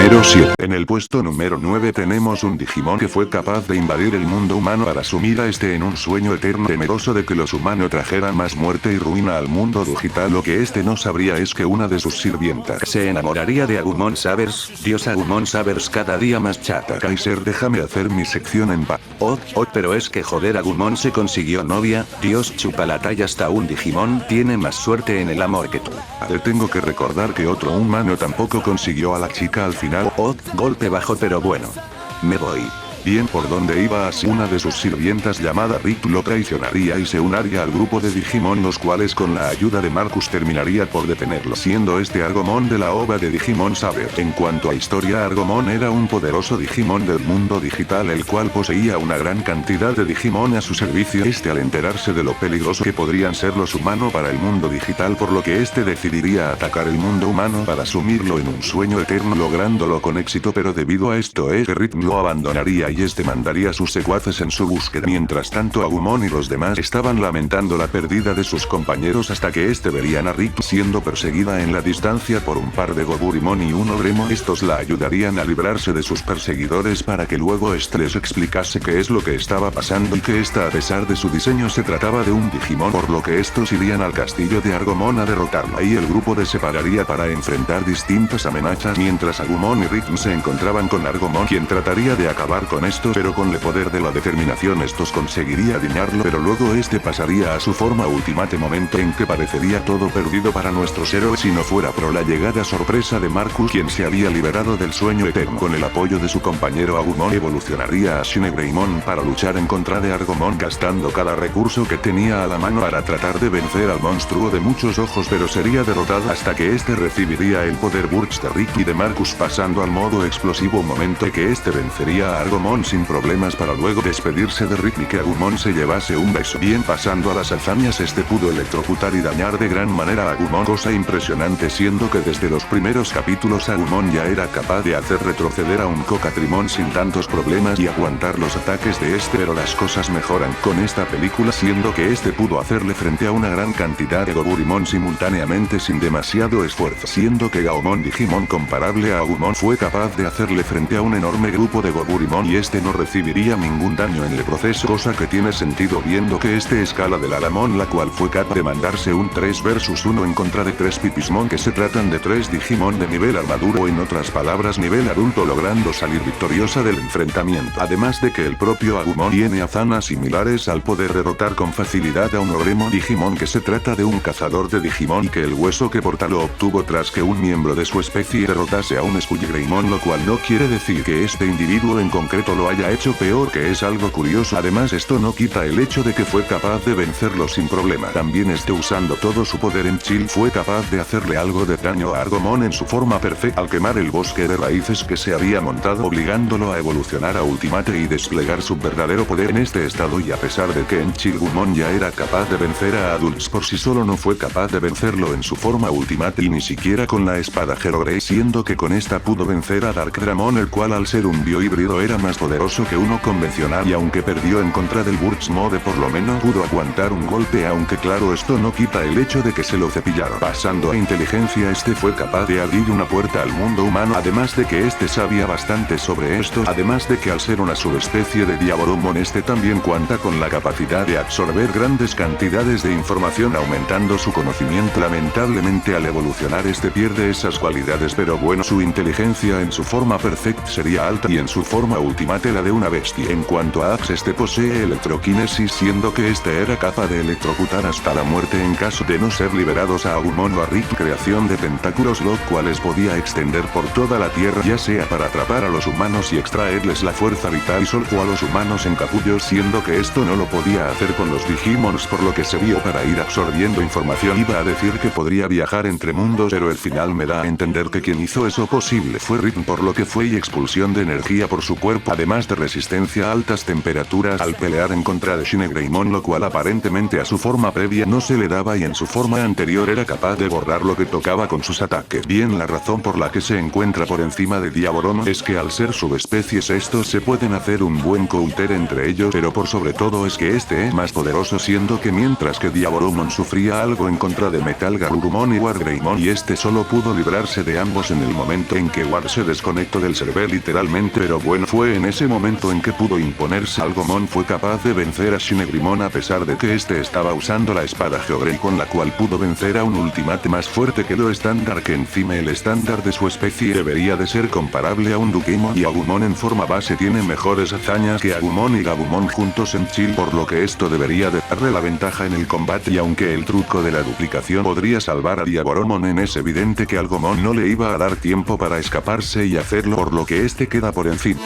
número 7. En el puesto número 9 tenemos un Digimon que fue capaz de invadir el mundo humano para sumir a este en un sueño eterno, temeroso de que los humanos trajeran más muerte y ruina al mundo digital. Lo que este no sabría es que una de sus sirvientas se enamoraría de Agumon Sabers. Dios, Agumon Sabers cada día más chata. Kaiser, déjame hacer mi sección en paz. Pero es que joder, Agumon se consiguió novia. Dios, chupa la talla, hasta un Digimon tiene más suerte en el amor que tú. Te tengo que recordar que otro humano tampoco consiguió a la chica al final. Golpe bajo, pero bueno. Me voy. Bien, por donde iba así, una de sus sirvientas llamada Rick lo traicionaría y se uniría al grupo de Digimon, los cuales con la ayuda de Marcus terminaría por detenerlo, siendo este Argomon de la ova de Digimon Saber. En cuanto a historia, Argomon era un poderoso Digimon del mundo digital, el cual poseía una gran cantidad de Digimon a su servicio. Este, al enterarse de lo peligroso que podrían ser los humanos para el mundo digital, por lo que este decidiría atacar el mundo humano para sumirlo en un sueño eterno, lográndolo con éxito, pero debido a esto es que Rick lo abandonaría y este mandaría a sus secuaces en su búsqueda. Mientras tanto, Agumon y los demás estaban lamentando la pérdida de sus compañeros hasta que este verían a Rick siendo perseguida en la distancia por un par de Goburimon y un Ogremon. Estos la ayudarían a librarse de sus perseguidores para que luego este les explicase qué es lo que estaba pasando y que esta, a pesar de su diseño, se trataba de un Digimon, por lo que estos irían al castillo de Argomon a derrotarlo. Ahí el grupo se separaría para enfrentar distintas amenazas, mientras Agumon y Rick se encontraban con Argomon, quien trataría de acabar con esto, pero con el poder de la determinación estos conseguiría dañarlo, pero luego este pasaría a su forma ultimate, momento en que parecería todo perdido para nuestros héroes si no fuera por la llegada sorpresa de Marcus, quien se había liberado del sueño eterno. Con el apoyo de su compañero Agumon evolucionaría a Shinegreimon para luchar en contra de Argomon, gastando cada recurso que tenía a la mano para tratar de vencer al monstruo de muchos ojos, pero sería derrotado hasta que este recibiría el poder Burst de Rick y de Marcus, pasando al modo explosivo, momento en que este vencería a Argomon sin problemas para luego despedirse de Rick y que Agumon se llevase un beso. Bien, pasando a las hazañas, este pudo electrocutar y dañar de gran manera a Agumon, cosa impresionante, siendo que desde los primeros capítulos Agumon ya era capaz de hacer retroceder a un Cocatrimon sin tantos problemas y aguantar los ataques de este, pero las cosas mejoran con esta película, siendo que este pudo hacerle frente a una gran cantidad de Goburimon simultáneamente sin demasiado esfuerzo, siendo que Gaomon Digimon comparable a Agumon fue capaz de hacerle frente a un enorme grupo de Goburimon y este no recibiría ningún daño en el proceso, cosa que tiene sentido viendo que este escala del Alamon, la cual fue capaz de mandarse un 3 vs 1 en contra de 3 Pipismon, que se tratan de 3 Digimon de nivel armadura o en otras palabras nivel adulto, logrando salir victoriosa del enfrentamiento. Además de que el propio Agumon tiene hazanas similares al poder derrotar con facilidad a un Ogremon Digimon, que se trata de un cazador de Digimon y que el hueso que porta lo obtuvo tras que un miembro de su especie derrotase a un Skullgreymon, lo cual no quiere decir que este individuo en concreto Naruto lo haya hecho peor, que es algo curioso. Además, esto no quita el hecho de que fue capaz de vencerlo sin problema. También usando todo su poder en chill fue capaz de hacerle algo de daño a Agumon en su forma perfecta al quemar el bosque de raíces que se había montado, obligándolo a evolucionar a Ultimate y desplegar su verdadero poder en este estado. Y a pesar de que en chill Agumon ya era capaz de vencer a Adults por sí solo, no fue capaz de vencerlo en su forma Ultimate y ni siquiera con la espada Hero Grey, siendo que con esta pudo vencer a Darkdramon, el cual al ser un biohíbrido era más poderoso que uno convencional, y aunque perdió en contra del Burst Mode, por lo menos pudo aguantar un golpe, aunque claro, esto no quita el hecho de que se lo cepillaron. Pasando a inteligencia, este fue capaz de abrir una puerta al mundo humano, además de que este sabía bastante sobre esto, además de que al ser una subespecie de Diaboromon, este también cuenta con la capacidad de absorber grandes cantidades de información, aumentando su conocimiento. Lamentablemente al evolucionar este pierde esas cualidades, pero bueno, su inteligencia en su forma perfecta sería alta y en su forma ultimate la de una bestia. En cuanto a Axe, este posee electroquinesis, siendo que este era capaz de electrocutar hasta la muerte en caso de no ser liberados a Agumon o a Rick, creación de tentáculos los cuales podía extender por toda la tierra, ya sea para atrapar a los humanos y extraerles la fuerza vital o a los humanos en capullos, siendo que esto no lo podía hacer con los Digimons, por lo que se vio para ir absorbiendo información. Iba a decir que podría viajar entre mundos, pero el final me da a entender que quien hizo eso posible fue Rick, por lo que fue y expulsión de energía por su cuerpo, además de resistencia a altas temperaturas al pelear en contra de Shinigreymon, lo cual aparentemente a su forma previa no se le daba y en su forma anterior era capaz de borrar lo que tocaba con sus ataques. Bien, la razón por la que se encuentra por encima de Diaboromon es que al ser subespecies estos se pueden hacer un buen counter entre ellos, pero por sobre todo es que este es más poderoso, siendo que mientras que Diaboromon sufría algo en contra de Metal Garurumon y Wargreymon, y este solo pudo librarse de ambos en el momento en que War se desconectó del server literalmente, pero bueno, fue en ese momento en que pudo imponerse. Agumon fue capaz de vencer a Shinigreymon a pesar de que este estaba usando la espada Geogrey, con la cual pudo vencer a un Ultimate más fuerte que lo estándar, que encima el estándar de su especie debería de ser comparable a un Dukemon, y Agumon en forma base tiene mejores hazañas que Agumon y Gabumon juntos en chill, por lo que esto debería de darle la ventaja en el combate. Y aunque el truco de la duplicación podría salvar a Diaboromon, es evidente que Agumon no le iba a dar tiempo para escaparse y hacerlo, por lo que este queda por encima.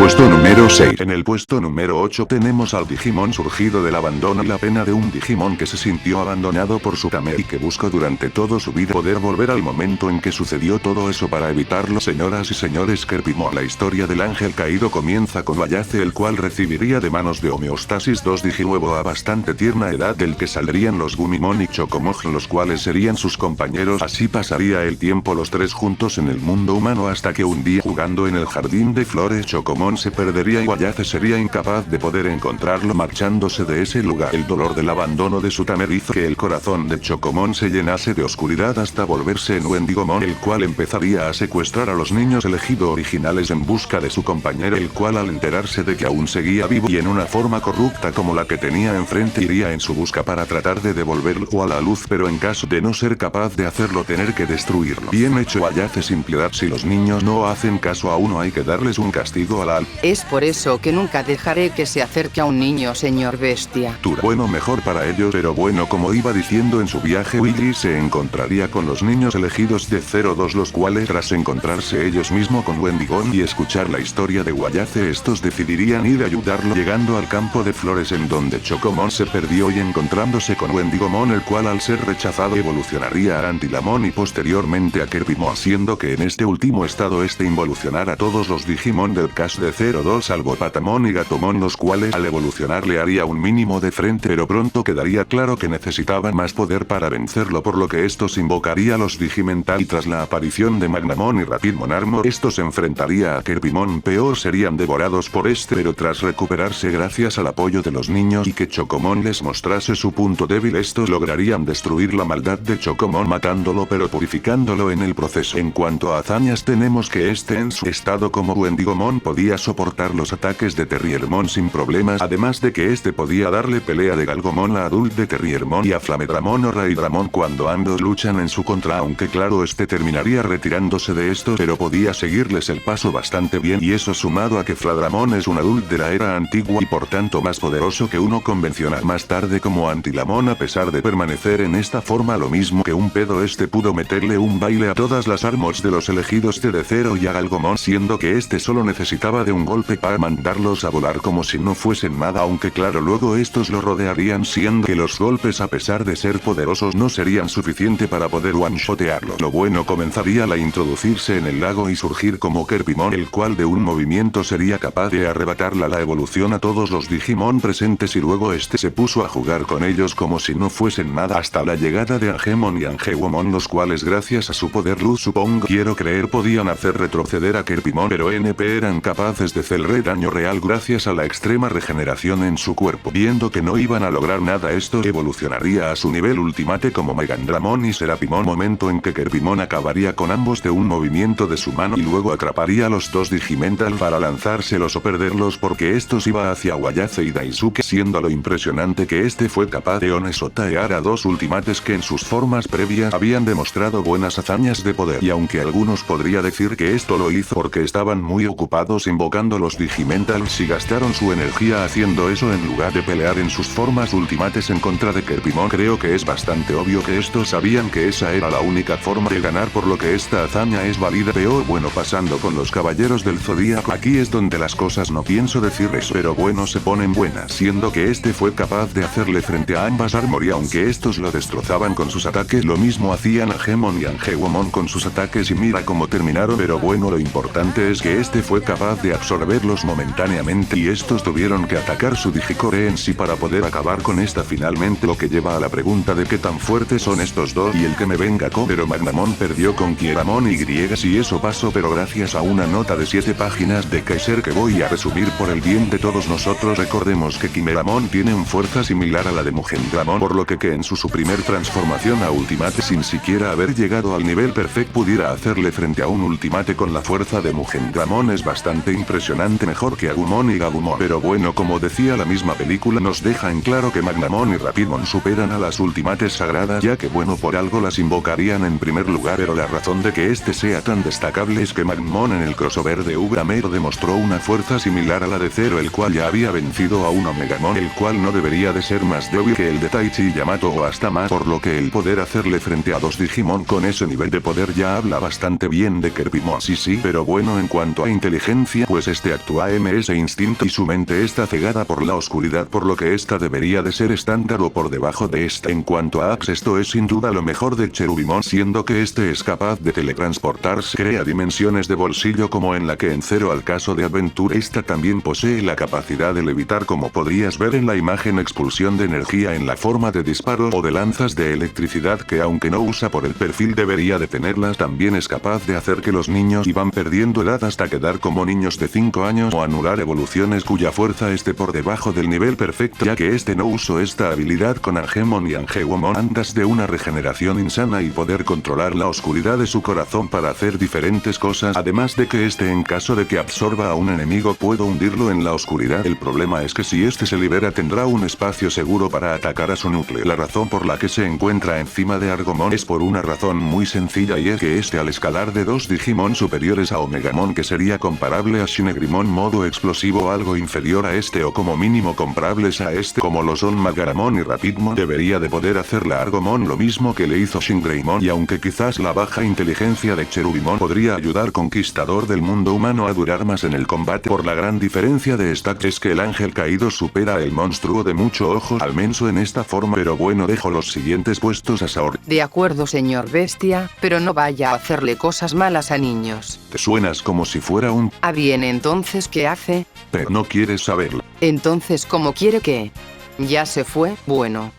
Puesto número 6. En el puesto número 8 tenemos al Digimon surgido del abandono y la pena de un Digimon que se sintió abandonado por su Tame y que buscó durante toda su vida poder volver al momento en que sucedió todo eso para evitarlo. Señoras y señores, Kerpimon. La historia del ángel caído comienza con Wayace, el cual recibiría de manos de Homeostasis dos Digihuevo a bastante tierna edad, del que saldrían los Gumimon y Chocomon, los cuales serían sus compañeros. Así pasaría el tiempo los tres juntos en el mundo humano hasta que un día, jugando en el jardín de flores, Chocomon se perdería y Wayace sería incapaz de poder encontrarlo, marchándose de ese lugar. El dolor del abandono de su Tamer hizo que el corazón de Chocomon se llenase de oscuridad hasta volverse en Wendigomon, el cual empezaría a secuestrar a los niños elegidos originales en busca de su compañero, el cual al enterarse de que aún seguía vivo y en una forma corrupta como la que tenía enfrente, iría en su busca para tratar de devolverlo a la luz, pero en caso de no ser capaz de hacerlo, tener que destruirlo. Bien hecho, Wayace, sin piedad. Si los niños no hacen caso a uno, hay que darles un castigo a la alma. Es por eso que nunca dejaré que se acerque a un niño, señor bestia. Bueno, mejor para ellos, pero bueno, como iba diciendo, en su viaje Willy se encontraría con los niños elegidos de 02, los cuales tras encontrarse ellos mismos con Wendigon y escuchar la historia de Wayace, estos decidirían ir a ayudarlo, llegando al campo de flores en donde Chocomon se perdió y encontrándose con Wendigomon, el cual al ser rechazado evolucionaría a Antilamon y posteriormente a Kerpimon, haciendo que en este último estado este involucionara a todos los Digimon del cast de 02 salvo Patamon y Gatomon, los cuales al evolucionar le haría un mínimo de frente, pero pronto quedaría claro que necesitaban más poder para vencerlo, por lo que estos invocaría los Digimental, y tras la aparición de Magnamon y Rapidmon Armor, estos se enfrentaría a Kirpymon. Peor serían devorados por este, pero tras recuperarse gracias al apoyo de los niños y que Chocomon les mostrase su punto débil, estos lograrían destruir la maldad de Chocomon matándolo pero purificándolo en el proceso. En cuanto a hazañas, tenemos que este en su estado como Wendigomon podía soportar los ataques de Terriermon sin problemas, además de que este podía darle pelea de Galgomon a Adult de Terriermon y a Flamedramon o Raidramon cuando ambos luchan en su contra, aunque claro este terminaría retirándose de estos, pero podía seguirles el paso bastante bien, y eso sumado a que Fladramon es un Adult de la era antigua y por tanto más poderoso que uno convencional. Más tarde como Antilamon, a pesar de permanecer en esta forma lo mismo que un pedo, este pudo meterle un baile a todas las armors de los elegidos de Zero y a Galgomon, siendo que este solo necesitaba de un golpe para mandarlos a volar como si no fuesen nada, aunque claro luego estos lo rodearían, siendo que los golpes a pesar de ser poderosos no serían suficiente para poder one-shotearlos. Lo bueno comenzaría a introducirse en el lago y surgir como Kirpymon, el cual de un movimiento sería capaz de arrebatarle la evolución a todos los Digimon presentes, y luego este se puso a jugar con ellos como si no fuesen nada hasta la llegada de Angemon y Angewomon, los cuales gracias a su poder luz supongo quiero creer podían hacer retroceder a Kirpymon, pero NP eran capaces de hacerle daño real gracias a la extrema regeneración en su cuerpo. Viendo que no iban a lograr nada, esto evolucionaría a su nivel ultimate como Megandramon y Serapimon, momento en que Kirpymon acabaría con ambos de un movimiento de su mano y luego atraparía a los dos Digimental para lanzárselos o perderlos, porque estos iba hacia Wayase y Daisuke, siendo lo impresionante que este fue capaz de onesotaear a dos ultimates que en sus formas previas habían demostrado buenas hazañas de poder, y aunque algunos podría decir que esto lo hizo porque estaban muy ocupados invocando los Digimentals y gastaron su energía haciendo eso en lugar de pelear en sus formas ultimates en contra de Kirpymon, creo que es bastante obvio que estos sabían que esa era la única forma de ganar, por lo que esta hazaña es válida. Peor bueno, pasando con los Caballeros del Zodíaco, aquí es donde las cosas no pienso decir eso, pero bueno se ponen buenas, siendo que este fue capaz de hacerle frente a ambas armor, y aunque estos lo destrozaban con sus ataques, lo mismo hacían a Gemon y Angewomon con sus ataques, y mira cómo terminaron. Pero bueno, lo importante es que este fue capaz de absorberlos momentáneamente y estos tuvieron que atacar su Digicore en sí para poder acabar con esta finalmente, lo que lleva a la pregunta de qué tan fuertes son estos dos y el que me venga pero Magnamon perdió con Kieramon y si eso pasó, pero gracias a una nota de 7 páginas de Kaiser que voy a resumir por el bien de todos nosotros. Recordemos que Kimeramon tiene una fuerza similar a la de Mugendramon, por lo que en su primer transformación a Ultimate sin siquiera haber llegado al nivel perfecto pudiera hacerle frente a un Ultimate con la fuerza de Mugendramon es bastante impresionante, mejor que Agumon y Gabumon. Pero bueno, como decía la misma película nos deja en claro que Magnamon y Rapidmon superan a las Ultimates sagradas, ya que bueno por algo las invocarían en primer lugar, pero la razón de que este sea tan destacable es que Magnamon en el crossover de Ugamero demostró una fuerza similar a la de Zero, el cual ya había vencido a un Omegamon, el cual no debería de ser más débil que el de Taichi y Yamato o hasta más, por lo que el poder hacerle frente a dos Digimon con ese nivel de poder ya habla bastante bien de Kirpymon. Sí, pero bueno, en cuanto a inteligencia, pues este actúa ese instinto y su mente está cegada por la oscuridad, por lo que esta debería de ser estándar o por debajo de esta. En cuanto a Axe, esto es sin duda lo mejor de Cherubimon, siendo que este es capaz de teletransportarse, crea dimensiones de bolsillo como en la que en Zero al caso de Adventure, esta también posee la capacidad de levitar como podrías ver en la imagen, expulsión de energía en la forma de disparos o de lanzas de electricidad que aunque no usa por el perfil debería de tenerlas. También es capaz de hacer que los niños iban perdiendo edad hasta quedar como niños de 5 años o anular evoluciones cuya fuerza esté por debajo del nivel perfecto, ya que este no usó esta habilidad con Angemon y Angewomon antes de una regeneración insana y poder controlar la oscuridad de su corazón para hacer diferentes cosas, además de que este en caso de que absorba a un enemigo puedo hundirlo en la oscuridad. El problema es que si este se libera tendrá un espacio seguro para atacar a su núcleo. La razón por la que se encuentra encima de Argomon es por una razón muy sencilla, y es que este al escalar de dos Digimon superiores a Omegamon, que sería comparable a Shinigrimon modo explosivo, algo inferior a este o como mínimo comparables a este como lo son Magaramon y Rapidmon, debería de poder hacerle a Argomon lo mismo que le hizo Shingreimon, y aunque quizás la baja inteligencia de Cherubimon podría ayudar Conquistador del mundo humano a durar más en el combate, por la gran diferencia de stats es que el ángel caído supera el monstruo de mucho ojo, al menos en esta forma. Pero bueno, dejo los siguientes puestos a Saori. de acuerdo señor bestia, pero no vaya a hacerle cosas malas a niños. Te suenas como si fuera un... Ah bien, entonces ¿qué hace? Pero no quieres saberlo. Entonces ¿cómo quiere que? Ya se fue, bueno.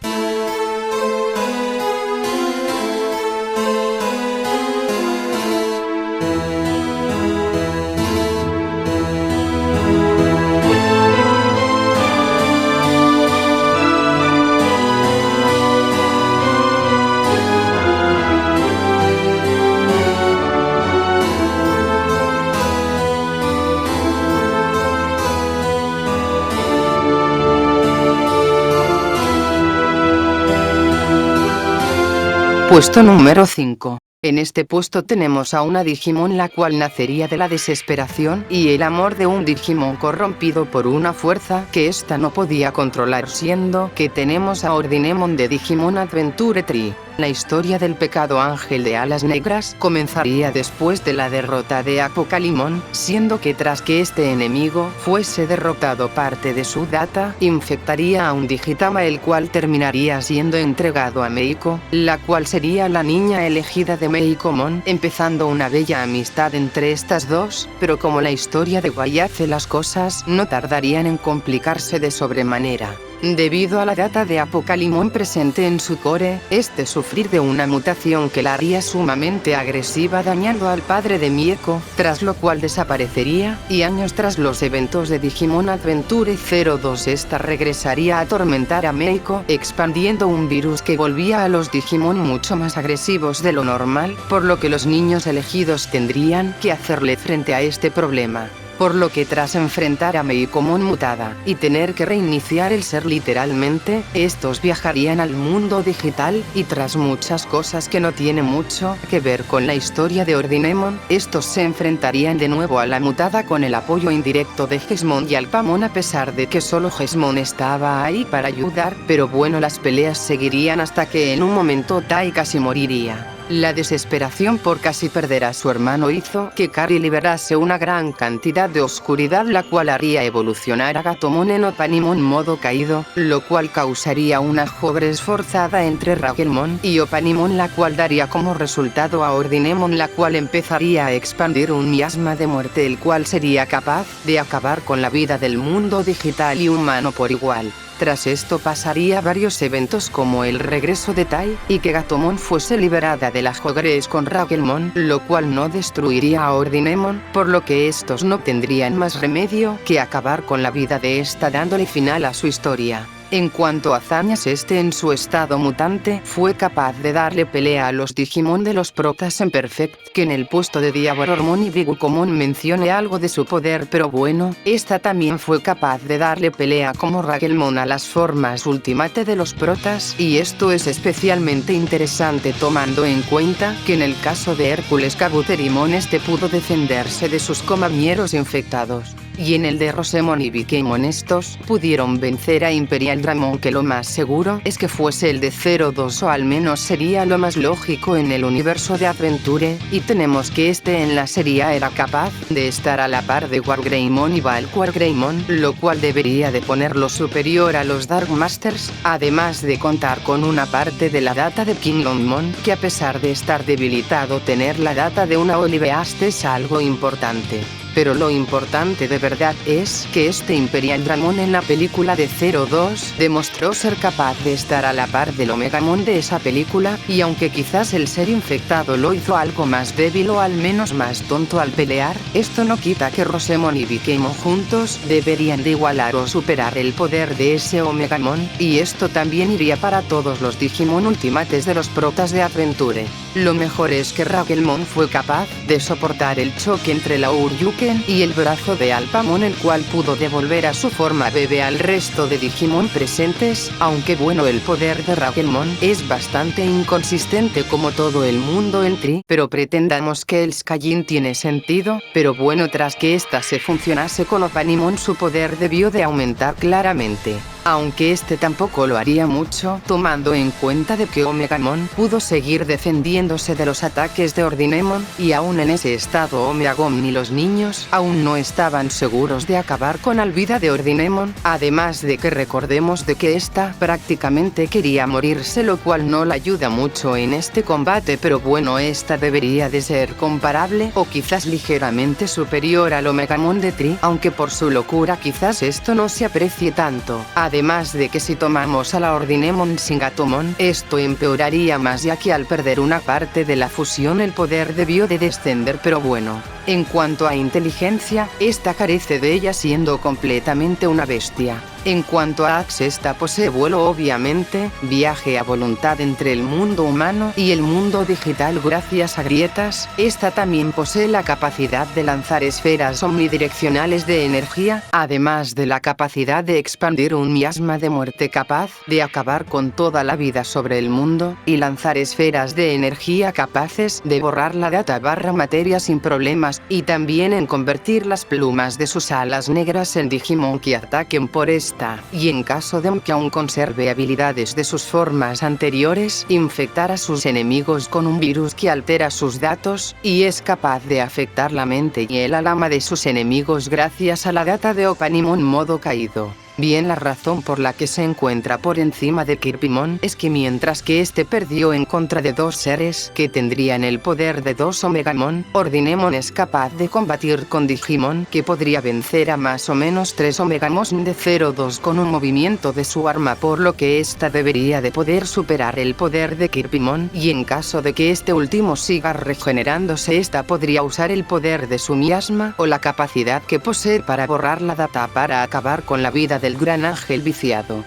Puesto número 5. En este puesto tenemos a una Digimon la cual nacería de la desesperación y el amor de un Digimon corrompido por una fuerza que ésta no podía controlar, siendo que tenemos a Ordinemon de Digimon Adventure Tree. La historia del pecado ángel de alas negras comenzaría después de la derrota de Apocalimon, siendo que tras que este enemigo fuese derrotado parte de su data infectaría a un Digitama el cual terminaría siendo entregado a Meiko, la cual sería la niña elegida de Meikomon, empezando una bella amistad entre estas dos, pero como la historia de Guay hace las cosas, no tardarían en complicarse de sobremanera. Debido a la data de Apocalimon presente en su core, este sufrir de una mutación que la haría sumamente agresiva dañando al padre de Mieko, tras lo cual desaparecería, y años tras los eventos de Digimon Adventure 02 esta regresaría a atormentar a Meiko, expandiendo un virus que volvía a los Digimon mucho más agresivos de lo normal, por lo que los niños elegidos tendrían que hacerle frente a este problema. Por lo que tras enfrentar a Meikomon mutada y tener que reiniciar el ser literalmente, estos viajarían al mundo digital, y tras muchas cosas que no tiene mucho que ver con la historia de Ordinemon, estos se enfrentarían de nuevo a la mutada con el apoyo indirecto de Gesmon y Alpamon, a pesar de que solo Gesmon estaba ahí para ayudar, pero bueno, las peleas seguirían hasta que en un momento Tai casi moriría. La desesperación por casi perder a su hermano hizo que Kari liberase una gran cantidad de oscuridad, la cual haría evolucionar a Gatomon en Opanimon modo caído, lo cual causaría una jogres forzada entre Ragelmon y Opanimon, la cual daría como resultado a Ordinemon, la cual empezaría a expandir un miasma de muerte el cual sería capaz de acabar con la vida del mundo digital y humano por igual. Tras esto pasaría varios eventos como el regreso de Tai, y que Gatomon fuese liberada de la Jogres con Ragelmon, lo cual no destruiría a Ordinemon, por lo que estos no tendrían más remedio que acabar con la vida de esta dándole final a su historia. En cuanto a hazañas, este en su estado mutante fue capaz de darle pelea a los Digimon de los Protas en Perfect, que en el puesto de Diaboromon y Bigukomon mencione algo de su poder, pero bueno, esta también fue capaz de darle pelea como Ragelmon a las formas Ultimate de los Protas, y esto es especialmente interesante tomando en cuenta que en el caso de Hércules Kabuterimon este pudo defenderse de sus compañeros infectados. Y en el de Rosemon y Bikemon estos pudieron vencer a Imperial Dramon, que lo más seguro es que fuese el de 02, o al menos sería lo más lógico en el universo de Adventure, y tenemos que este en la serie era capaz de estar a la par de Wargreymon y Valkyrie-Greymon, lo cual debería de ponerlo superior a los Dark Masters, además de contar con una parte de la data de Kinglongmon, que a pesar de estar debilitado, tener la data de una Oliveast es algo importante. Pero lo importante de verdad es que este Imperial Dramon en la película de 02 demostró ser capaz de estar a la par del Omegamon de esa película, y aunque quizás el ser infectado lo hizo algo más débil o al menos más tonto al pelear, esto no quita que Rosemon y Bikemon juntos deberían de igualar o superar el poder de ese Omegamon, y esto también iría para todos los Digimon Ultimates de los Protas de Adventure. Lo mejor es que Ragelmon fue capaz de soportar el choque entre la Uryuken y el brazo de Alpamon, el cual pudo devolver a su forma bebé al resto de Digimon presentes, aunque bueno, el poder de Ragelmon es bastante inconsistente como todo el mundo en Tree, pero pretendamos que el Skylin tiene sentido, pero bueno, tras que ésta se funcionase con Opanimon su poder debió de aumentar claramente. Aunque este tampoco lo haría mucho, tomando en cuenta de que Omegamon pudo seguir defendiéndose de los ataques de Ordinemon, y aún en ese estado Omegamon y los niños niños aún no estaban seguros de acabar con la vida de Ordinemon, además de que recordemos de que esta prácticamente quería morirse, lo cual no la ayuda mucho en este combate, pero bueno, esta debería de ser comparable o quizás ligeramente superior al Omegamon de Tri, aunque por su locura quizás esto no se aprecie tanto, además de que si tomamos a la Ordinemon sin Gatomon, esto empeoraría más, ya que al perder una parte de la fusión el poder debió de descender, pero bueno. En cuanto a inteligencia, esta carece de ella siendo completamente una bestia. En cuanto a Axe, esta posee vuelo obviamente, viaje a voluntad entre el mundo humano y el mundo digital gracias a grietas. Esta también posee la capacidad de lanzar esferas omnidireccionales de energía, además de la capacidad de expandir un miasma de muerte capaz de acabar con toda la vida sobre el mundo, y lanzar esferas de energía capaces de borrar la data barra materia sin problemas, y también en convertir las plumas de sus alas negras en Digimon que ataquen por esta, y en caso de que aún conserve habilidades de sus formas anteriores, infectar a sus enemigos con un virus que altera sus datos, y es capaz de afectar la mente y el alma de sus enemigos gracias a la data de Opanimon modo caído. Bien, la razón por la que se encuentra por encima de Kirpimon es que mientras que este perdió en contra de dos seres que tendrían el poder de dos Omegamon, Ordinemon es capaz de combatir con Digimon que podría vencer a más o menos 3 Omegamon de 0-2 con un movimiento de su arma, por lo que esta debería de poder superar el poder de Kirpimon, y en caso de que este último siga regenerándose, esta podría usar el poder de su miasma o la capacidad que posee para borrar la data para acabar con la vida del gran ángel viciado.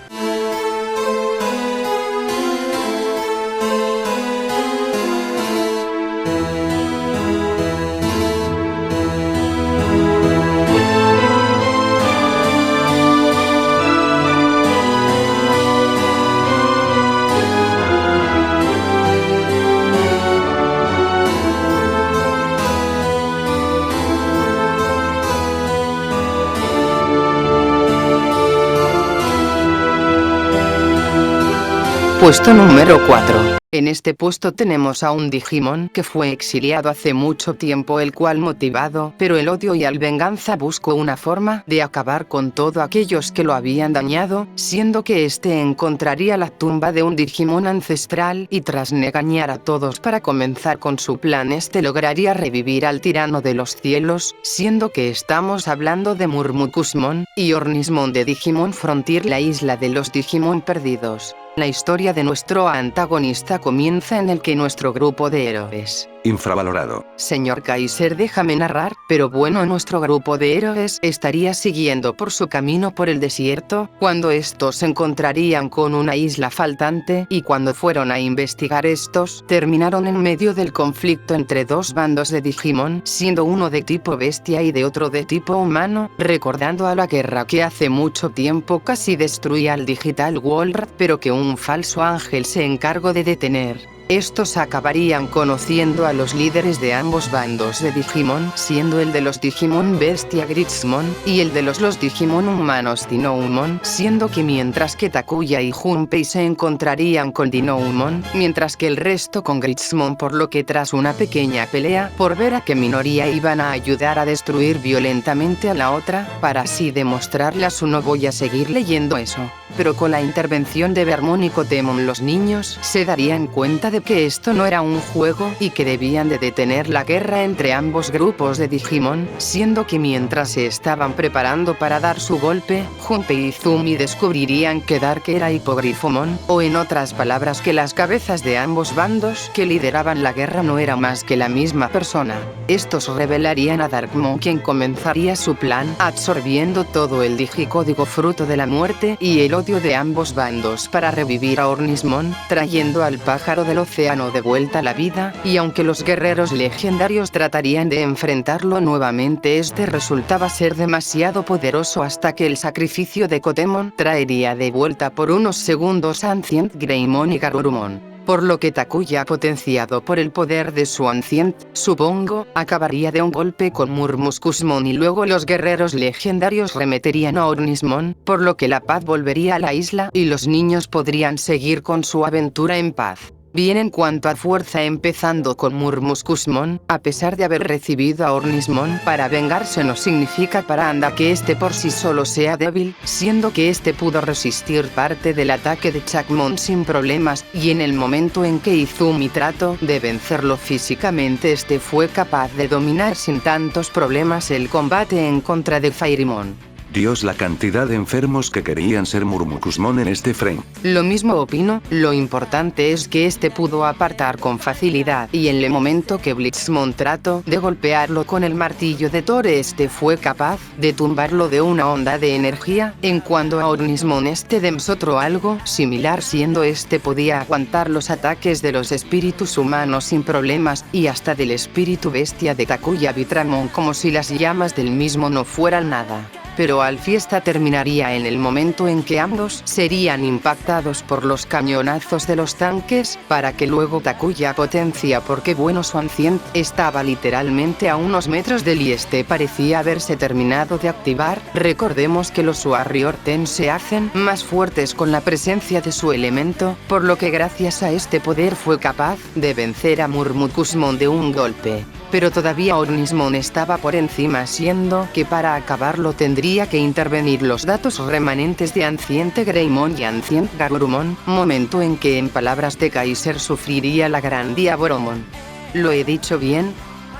Puesto número 4. En este puesto tenemos a un Digimon que fue exiliado hace mucho tiempo, el cual, motivado pero el odio y la venganza, buscó una forma de acabar con todos aquellos que lo habían dañado, siendo que este encontraría la tumba de un Digimon ancestral y tras engañar a todos para comenzar con su plan, este lograría revivir al tirano de los cielos, siendo que estamos hablando de Murmucusmon y Ornismon de Digimon Frontier, la isla de los Digimon perdidos. La historia de nuestro antagonista comienza en el que nuestro grupo de héroes, infravalorado. Señor Kaiser, déjame narrar, pero bueno, nuestro grupo de héroes estaría siguiendo por su camino por el desierto, cuando estos se encontrarían con una isla faltante, y cuando fueron a investigar estos, terminaron en medio del conflicto entre dos bandos de Digimon, siendo uno de tipo bestia y de otro de tipo humano, recordando a la guerra que hace mucho tiempo casi destruía al Digital World, pero que un falso ángel se encargó de detener. Estos acabarían conociendo a los líderes de ambos bandos de Digimon, siendo el de los Digimon Bestia Gritzmon, y el de los Digimon humanos Dinoumon, siendo que mientras que Takuya y Junpei se encontrarían con Dinoumon, mientras que el resto con Gritzmon, por lo que tras una pequeña pelea, por ver a qué minoría iban a ayudar a destruir violentamente a la otra, para así demostrarle a su no voy a seguir leyendo eso. Pero con la intervención de Vermon y Kotemon, los niños se darían cuenta de que esto no era un juego y que debían de detener la guerra entre ambos grupos de Digimon, siendo que mientras se estaban preparando para dar su golpe, Junpei y Zumi descubrirían que Dark era Hipogrifomon, o en otras palabras que las cabezas de ambos bandos que lideraban la guerra no era más que la misma persona. Estos revelarían a Darkmon, quien comenzaría su plan absorbiendo todo el digicódigo fruto de la muerte y el odio de ambos bandos para revivir a Ornismon, trayendo al pájaro del océano de vuelta a la vida, y aunque los guerreros legendarios tratarían de enfrentarlo nuevamente, este resultaba ser demasiado poderoso hasta que el sacrificio de Kotemon traería de vuelta por unos segundos a Ancient Greymon y Garurumon. Por lo que Takuya, potenciado por el poder de su Ancient, supongo, acabaría de un golpe con Murmuscusmon y luego los guerreros legendarios remeterían a Ornismon, por lo que la paz volvería a la isla y los niños podrían seguir con su aventura en paz. Bien, en cuanto a fuerza, empezando con Murmurkusmon, a pesar de haber recibido a Ornismon para vengarse, no significa para Anda que este por sí solo sea débil, siendo que este pudo resistir parte del ataque de Chakmon sin problemas, y en el momento en que Izumi trató de vencerlo físicamente, este fue capaz de dominar sin tantos problemas el combate en contra de Fairimon. Dios, la cantidad de enfermos que querían ser Murmurkusmon en este frame. Lo mismo opino, lo importante es que este pudo apartar con facilidad, y en el momento que Blitzmon trató de golpearlo con el martillo de Thor, este fue capaz de tumbarlo de una onda de energía. En cuanto a Ornismon, este demostró algo similar, siendo este podía aguantar los ataques de los espíritus humanos sin problemas, y hasta del espíritu bestia de Takuya Vitramon, como si las llamas del mismo no fueran nada. Pero al fiesta terminaría en el momento en que ambos serían impactados por los cañonazos de los tanques, para que luego Takuya potencia, porque bueno, su ancient estaba literalmente a unos metros de él y este parecía haberse terminado de activar. Recordemos que los Warrior Ten se hacen más fuertes con la presencia de su elemento, por lo que gracias a este poder fue capaz de vencer a Murmurkusmon de un golpe. Pero todavía Ornismon estaba por encima, siendo que para acabarlo tendría que intervenir los datos remanentes de Ancient Greymon y Ancient Garurumon, momento en que en palabras de Kaiser sufriría la gran Diaboromon. ¿Lo he dicho bien?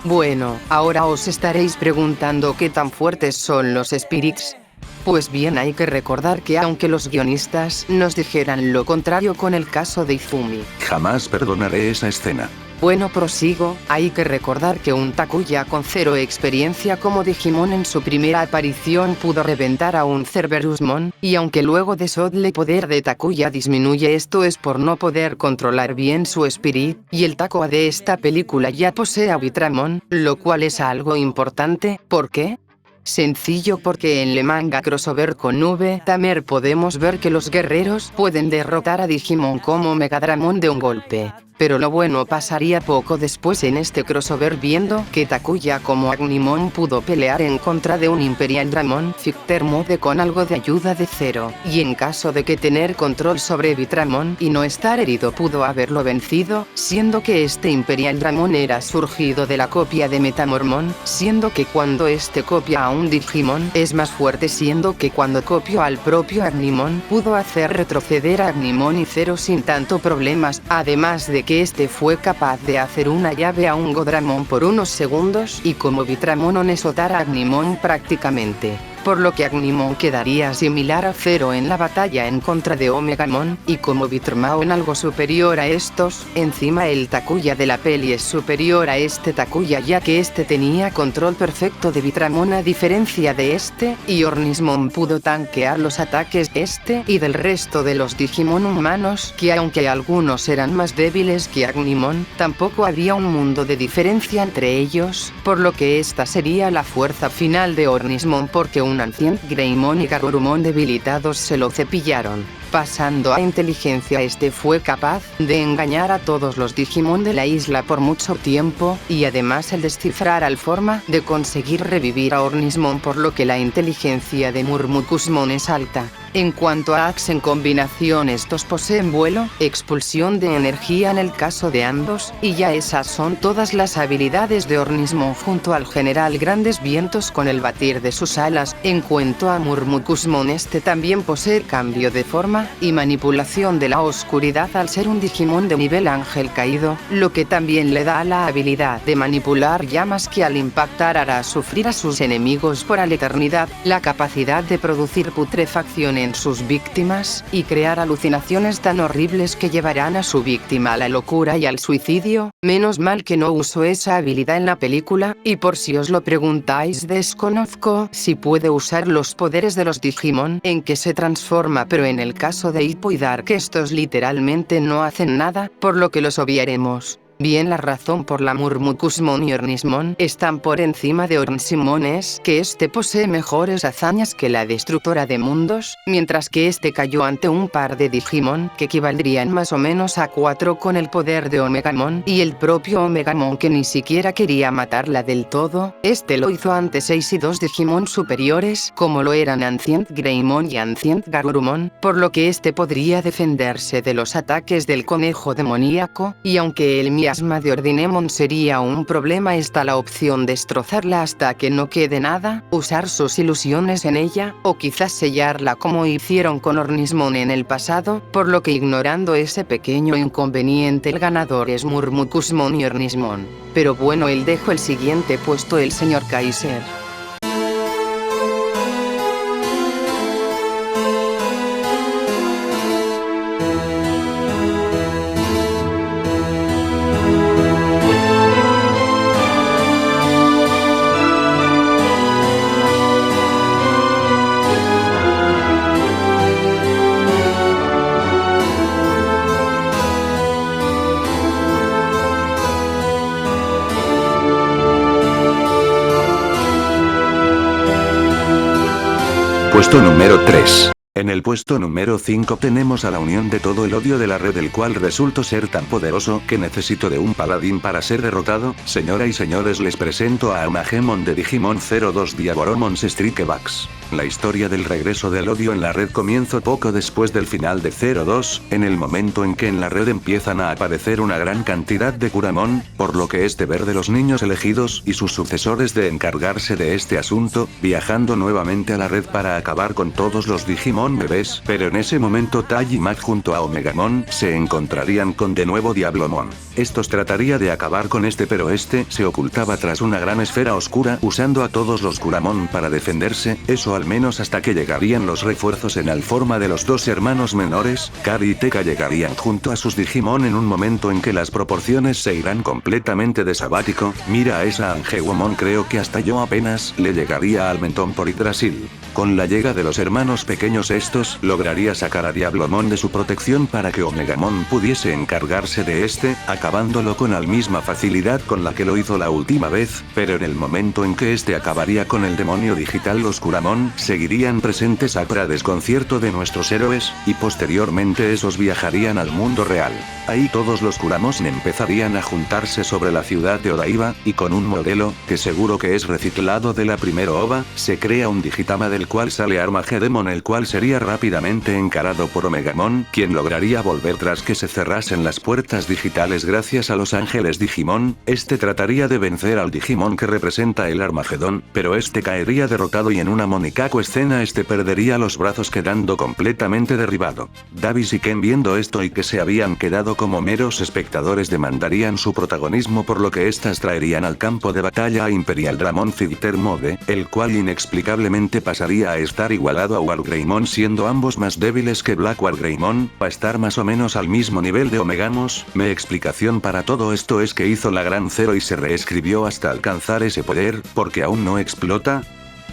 Bueno, ahora os estaréis preguntando qué tan fuertes son los Spirits. Pues bien, hay que recordar que aunque los guionistas nos dijeran lo contrario con el caso de Izumi, Jamás perdonaré esa escena. Bueno, prosigo, hay que recordar que un Takuya con 0 experiencia como Digimon en su primera aparición pudo reventar a un Cerberusmon, y aunque luego de Sodle poder de Takuya disminuye, esto es por no poder controlar bien su spirit, y el Takuya de esta película ya posee a Vitramon, lo cual es algo importante. ¿Por qué? Sencillo, porque en el manga crossover con V-Tamer podemos ver que los guerreros pueden derrotar a Digimon como Megadramon de un golpe. Pero lo bueno pasaría poco después en este crossover, viendo que Takuya como Agnimon pudo pelear en contra de un Imperial Dramon Ficter Mode con algo de ayuda de Zero, y en caso de que tener control sobre Vitramon y no estar herido pudo haberlo vencido, siendo que este Imperial Dramon era surgido de la copia de Metamormon, siendo que cuando este copia a un Digimon es más fuerte, siendo que cuando copió al propio Agnimon pudo hacer retroceder a Agnimon y Zero sin tanto problemas, además de que este fue capaz de hacer una llave a un Godramon por unos segundos, y como Vitramon onesotar a Agnimon prácticamente. Por lo que Agnimon quedaría similar a Zero en la batalla en contra de Omegamon, y como Vitramon algo superior a estos. Encima el Takuya de la peli es superior a este Takuya, ya que este tenía control perfecto de Vitramon a diferencia de este, y Ornismon pudo tanquear los ataques de este y del resto de los Digimon humanos, que aunque algunos eran más débiles que Agnimon, tampoco había un mundo de diferencia entre ellos, por lo que esta sería la fuerza final de Ornismon, porque un Ancient Greymon y Garurumon debilitados se lo cepillaron. Pasando a inteligencia, este fue capaz de engañar a todos los Digimon de la isla por mucho tiempo, y además el descifrar al forma de conseguir revivir a Ornismon, por lo que la inteligencia de Murmurkusmon es alta. En cuanto a Axe, en combinación estos poseen vuelo, expulsión de energía en el caso de ambos, y ya esas son todas las habilidades de Ornismon junto al general grandes vientos con el batir de sus alas. En cuanto a Murmurkusmon, este también posee cambio de forma y manipulación de la oscuridad al ser un Digimon de nivel ángel caído, lo que también le da la habilidad de manipular llamas que al impactar hará sufrir a sus enemigos por la eternidad, la capacidad de producir putrefacción en sus víctimas, y crear alucinaciones tan horribles que llevarán a su víctima a la locura y al suicidio. Menos mal que no usó esa habilidad en la película, y por si os lo preguntáis, desconozco si puede usar los poderes de los Digimon en que se transforma, pero en el caso de Hippo y Dark estos literalmente no hacen nada, por lo que los obviaremos. Bien, la razón por la Murmucusmon y Ornismon están por encima de Ornsimon es que este posee mejores hazañas que la destructora de mundos, mientras que este cayó ante un par de Digimon que equivaldrían más o menos a 4 con el poder de Omegamon y el propio Omegamon que ni siquiera quería matarla del todo. Este lo hizo ante 6 y 2 Digimon superiores como lo eran Ancient Greymon y Ancient Garurumon, por lo que este podría defenderse de los ataques del conejo demoníaco, y aunque el miasma de Ordinemon sería un problema, está la opción destrozarla hasta que no quede nada, usar sus ilusiones en ella, o quizás sellarla como hicieron con Ornismon en el pasado, por lo que ignorando ese pequeño inconveniente el ganador es Murmucusmon y Ornismon. Pero bueno, él dejó el siguiente puesto el señor Kaiser. Puesto número 3. En el puesto número 5 tenemos a la unión de todo el odio de la red, el cual resultó ser tan poderoso que necesito de un paladín para ser derrotado. Señoras y señores, les presento a Armagemon de Digimon 02 Diaboromons Strikeback. La historia del regreso del odio en la red comienza poco después del final de 02, en el momento en que en la red empiezan a aparecer una gran cantidad de Kuramon, por lo que es deber de los niños elegidos y sus sucesores de encargarse de este asunto, viajando nuevamente a la red para acabar con todos los Digimon bebés, pero en ese momento Tai y Mac junto a Omegamon se encontrarían con de nuevo Diablomon. Estos trataría de acabar con este, pero este se ocultaba tras una gran esfera oscura usando a todos los Kuramon para defenderse, eso al menos hasta que llegarían los refuerzos en la forma de los dos hermanos menores. Kari y Teka llegarían junto a sus Digimon en un momento en que las proporciones se irán completamente de sabático. Mira a esa Angewomon, creo que hasta yo apenas le llegaría al mentón por Yggdrasil. Con la llegada de los hermanos pequeños estos lograría sacar a Diablomon de su protección para que Omegamon pudiese encargarse de este, acabándolo con la misma facilidad con la que lo hizo la última vez, pero en el momento en que este acabaría con el demonio digital, los Kuramon seguirían presentes para desconcierto de nuestros héroes, y posteriormente esos viajarían al mundo real. Ahí todos los Kuramon empezarían a juntarse sobre la ciudad de Odaiba, y con un modelo, que seguro que es reciclado de la primera OVA, se crea un Digitama del cual sale Armagedemon, el cual sería rápidamente encarado por Omegamon, quien lograría volver tras que se cerrasen las puertas digitales gracias a los ángeles Digimon. Este trataría de vencer al Digimon que representa el Armagedón, pero este caería derrotado y en una Monikaku escena este perdería los brazos quedando completamente derribado. Davis y Ken, viendo esto y que se habían quedado como meros espectadores, demandarían su protagonismo, por lo que estas traerían al campo de batalla a Imperial Dramon Fighter Mode, el cual inexplicablemente pasaría a estar igualado a Wargreymon, siendo ambos más débiles que Black Wargreymon, a estar más o menos al mismo nivel de Omegamos. Mi explicación para todo esto es que hizo la gran cero y se reescribió hasta alcanzar ese poder, porque aún no explota.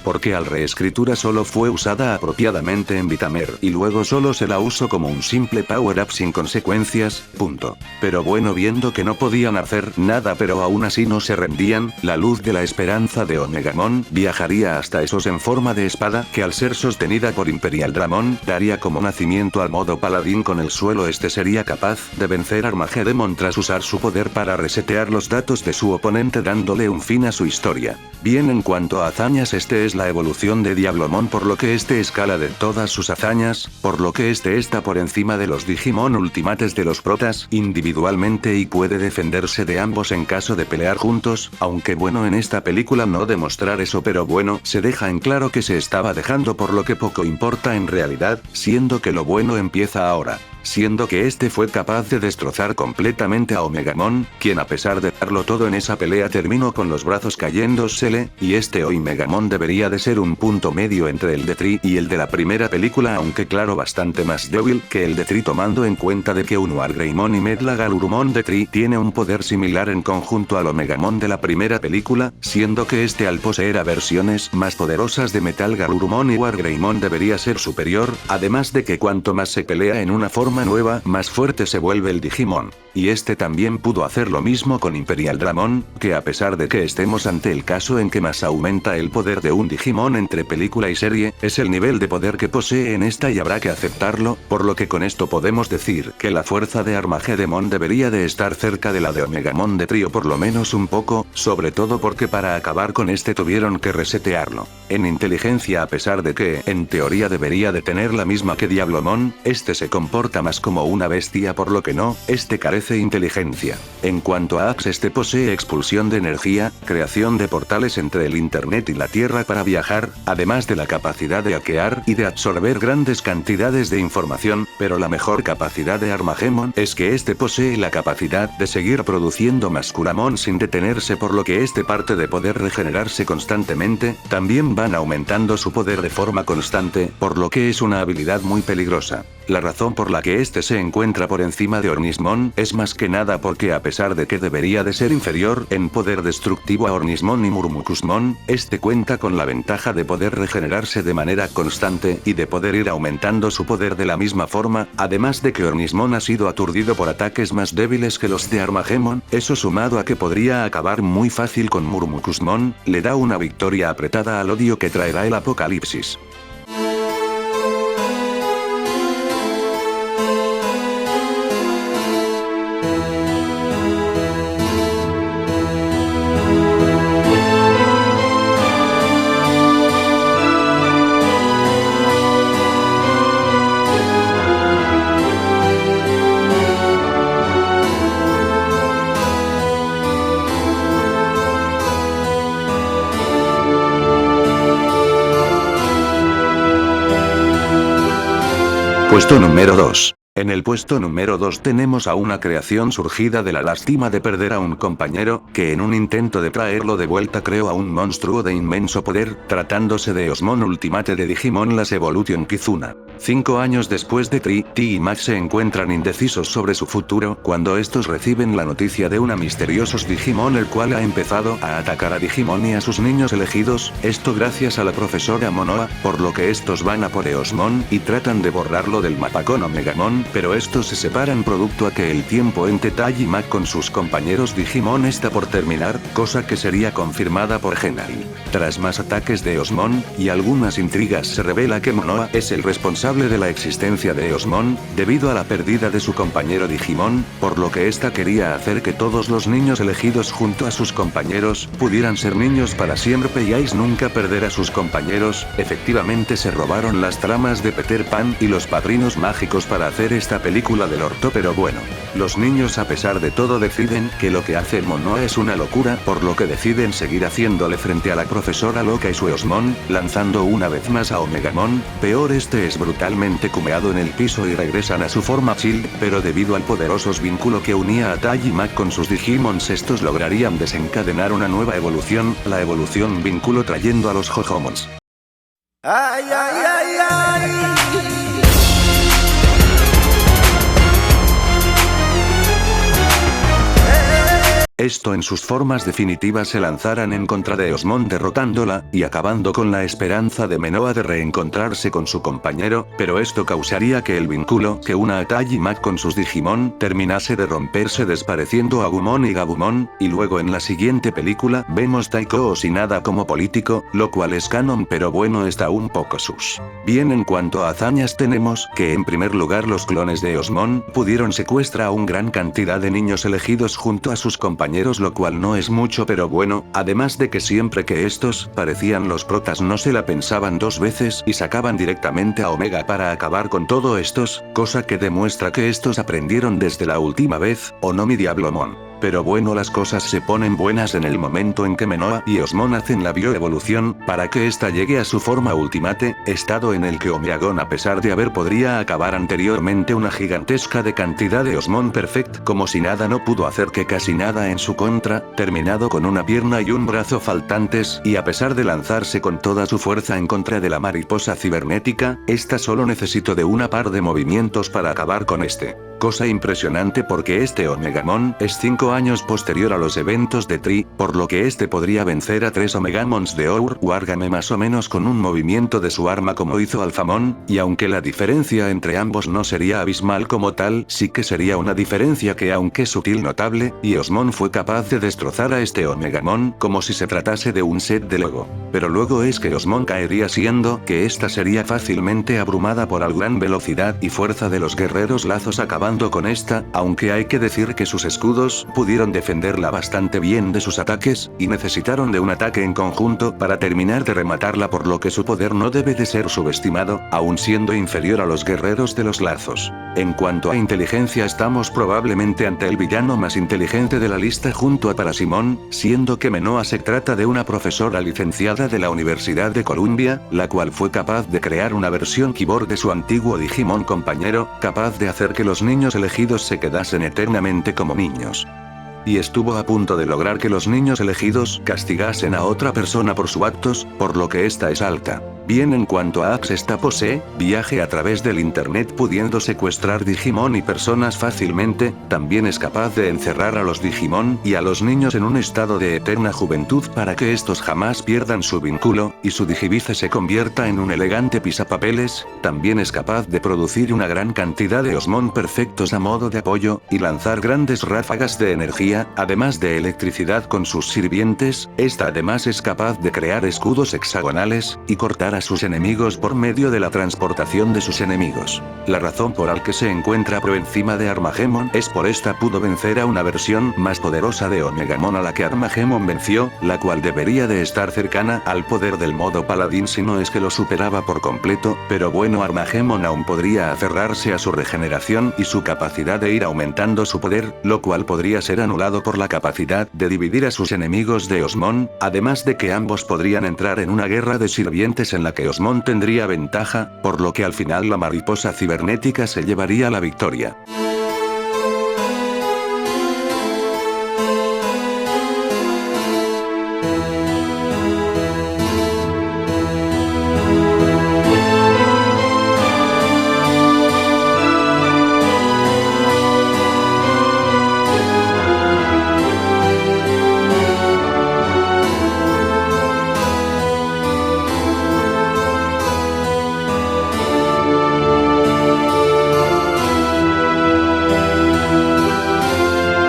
Porque al reescritura solo fue usada apropiadamente en Vitamer y luego solo se la usó como un simple power-up sin consecuencias, punto. Pero bueno, viendo que no podían hacer nada pero aún así no se rendían, la luz de la esperanza de Omegamon viajaría hasta esos en forma de espada que al ser sostenida por Imperial Dramon daría como nacimiento al modo paladín con el suelo. Este sería capaz de vencer a Armagedemon tras usar su poder para resetear los datos de su oponente dándole un fin a su historia. Bien, en cuanto a hazañas, este es la evolución de Diablomon, por lo que este escala de todas sus hazañas, por lo que este está por encima de los Digimon Ultimates de los protas individualmente y puede defenderse de ambos en caso de pelear juntos, aunque bueno, en esta película no demostrar eso, pero bueno, se deja en claro que se estaba dejando, por lo que poco importa en realidad, siendo que lo bueno empieza ahora. Siendo que este fue capaz de destrozar completamente a Omegamon, quien a pesar de darlo todo en esa pelea terminó con los brazos cayéndosele, y este Omegamon debería de ser un punto medio entre el de Tri y el de la primera película, aunque claro bastante más débil que el de Tri, tomando en cuenta de que un Wargreymon y Medlagarurumon de Tri tiene un poder similar en conjunto al Omegamon de la primera película, siendo que este al poseer a versiones más poderosas de Metal Garurumon y Wargreymon debería ser superior, además de que cuanto más se pelea en una forma forma nueva, más fuerte se vuelve el Digimon. Y este también pudo hacer lo mismo con Imperial Dramon, que a pesar de que estemos ante el caso en que más aumenta el poder de un Digimon entre película y serie, es el nivel de poder que posee en esta y habrá que aceptarlo, por lo que con esto podemos decir que la fuerza de Armagedemon debería de estar cerca de la de Omegamon de Trio por lo menos un poco, sobre todo porque para acabar con este tuvieron que resetearlo. En inteligencia, a pesar de que, en teoría debería de tener la misma que Diablomon, este se comporta más como una bestia por lo que no, este carece inteligencia. En cuanto a Axe, este posee expulsión de energía, creación de portales entre el internet y la tierra para viajar, además de la capacidad de hackear y de absorber grandes cantidades de información, pero la mejor capacidad de Armagemon es que este posee la capacidad de seguir produciendo Mascuramon sin detenerse, por lo que este parte de poder regenerarse constantemente, también van aumentando su poder de forma constante, por lo que es una habilidad muy peligrosa. La razón por la que este se encuentra por encima de Ornismon es más que nada porque, a pesar de que debería de ser inferior en poder destructivo a Ornismon y Murmucusmon, este cuenta con la ventaja de poder regenerarse de manera constante y de poder ir aumentando su poder de la misma forma, además de que Ornismon ha sido aturdido por ataques más débiles que los de Armagemon, eso sumado a que podría acabar muy fácil con Murmucusmon, le da una victoria apretada al odio que traerá el apocalipsis. Puesto número 2. En el puesto número 2 tenemos a una creación surgida de la lástima de perder a un compañero, que en un intento de traerlo de vuelta creó a un monstruo de inmenso poder, tratándose de Osmon Ultimate de Digimon Las Evolution Kizuna. 5 años después de T y Max se encuentran indecisos sobre su futuro, cuando estos reciben la noticia de una misteriosos Digimon el cual ha empezado a atacar a Digimon y a sus niños elegidos, esto gracias a la profesora Monoa, por lo que estos van a por Eosmon y tratan de borrarlo del mapa con Omegamon, pero estos se separan producto a que el tiempo en Tetai y Mac con sus compañeros Digimon está por terminar, cosa que sería confirmada por Genai. Tras más ataques de Eosmon y algunas intrigas, se revela que Monoa es el responsable de la existencia de Eosmon, debido a la pérdida de su compañero Digimon, por lo que esta quería hacer que todos los niños elegidos junto a sus compañeros pudieran ser niños para siempre y Ace nunca perder a sus compañeros. Efectivamente se robaron las tramas de Peter Pan y los Padrinos Mágicos para hacer esta película del orto, pero bueno. Los niños a pesar de todo deciden que lo que hace Monoa es una locura, por lo que deciden seguir haciéndole frente a la profesora loca y su Eosmon, lanzando una vez más a Omegamon, peor este es brutalmente cumeado en el piso y regresan a su forma chill, pero debido al poderosos vínculo que unía a Tai y Mac con sus Digimons estos lograrían desencadenar una nueva evolución, la evolución vínculo trayendo a los Jojomons. Ay, ay, ay, ay. Esto en sus formas definitivas se lanzaran en contra de Eosmon derrotándola, y acabando con la esperanza de Monoa de reencontrarse con su compañero, pero esto causaría que el vínculo que una a Tai y Mac con sus Digimon terminase de romperse desapareciendo Agumon y Gabumon, y luego en la siguiente película vemos Taiko Osinada como político, lo cual es canon pero bueno está un poco sus. Bien, en cuanto a hazañas tenemos que en primer lugar los clones de Eosmon pudieron secuestrar a una gran cantidad de niños elegidos junto a sus compañeros, lo cual no es mucho pero bueno, además de que siempre que estos parecían los protas no se la pensaban dos veces y sacaban directamente a Omega para acabar con todo estos, cosa que demuestra que estos aprendieron desde la última vez, o no mi Diablomon. Pero bueno, las cosas se ponen buenas en el momento en que Monoa y Eosmon hacen la bioevolución, para que ésta llegue a su forma ultimate, estado en el que Omeagon a pesar de haber podría acabar anteriormente una gigantesca de cantidad de Eosmon Perfect como si nada no pudo hacer que casi nada en su contra, terminado con una pierna y un brazo faltantes, y a pesar de lanzarse con toda su fuerza en contra de la mariposa cibernética, esta solo necesitó de una par de movimientos para acabar con este. cosa impresionante porque este Omegamon es 5 años posterior a los eventos de Tri, por lo que este podría vencer a 3 Omegamons de Wargame más o menos con un movimiento de su arma como hizo Alphamon, y aunque la diferencia entre ambos no sería abismal como tal, sí que sería una diferencia que aunque sutil notable, y Osmon fue capaz de destrozar a este Omegamon como si se tratase de un set de Lego. Pero luego es que Osmon caería siendo que esta sería fácilmente abrumada por la gran velocidad y fuerza de los guerreros lazos acabando con esta, aunque hay que decir que sus escudos pudieron defenderla bastante bien de sus ataques, y necesitaron de un ataque en conjunto para terminar de rematarla por lo que su poder no debe de ser subestimado, aun siendo inferior a los guerreros de los lazos. En cuanto a inteligencia estamos probablemente ante el villano más inteligente de la lista junto a Parasimón, siendo que Menoa se trata de una profesora licenciada de la Universidad de Columbia, la cual fue capaz de crear una versión Keyboard de su antiguo Digimon compañero, capaz de hacer que los niños elegidos se quedasen eternamente como niños. Y estuvo a punto de lograr que los niños elegidos castigasen a otra persona por sus actos, por lo que esta es alta. Bien, en cuanto a Axe esta posee viaje a través del internet pudiendo secuestrar Digimon y personas fácilmente, también es capaz de encerrar a los Digimon y a los niños en un estado de eterna juventud para que estos jamás pierdan su vínculo, y su Digivice se convierta en un elegante pisapapeles, también es capaz de producir una gran cantidad de Osmon perfectos a modo de apoyo, y lanzar grandes ráfagas de energía, además de electricidad con sus sirvientes, esta además es capaz de crear escudos hexagonales, y cortar a sus enemigos por medio de la transportación de sus enemigos. La razón por la que se encuentra por encima de Armagemon es por esta pudo vencer a una versión más poderosa de Omegamon a la que Armagemon venció, la cual debería de estar cercana al poder del modo paladín si no es que lo superaba por completo, pero bueno, Armagemon aún podría aferrarse a su regeneración y su capacidad de ir aumentando su poder, lo cual podría ser anulado por la capacidad de dividir a sus enemigos de Osmon, además de que ambos podrían entrar en una guerra de sirvientes en la que Osmon tendría ventaja, por lo que al final la mariposa cibernética se llevaría la victoria.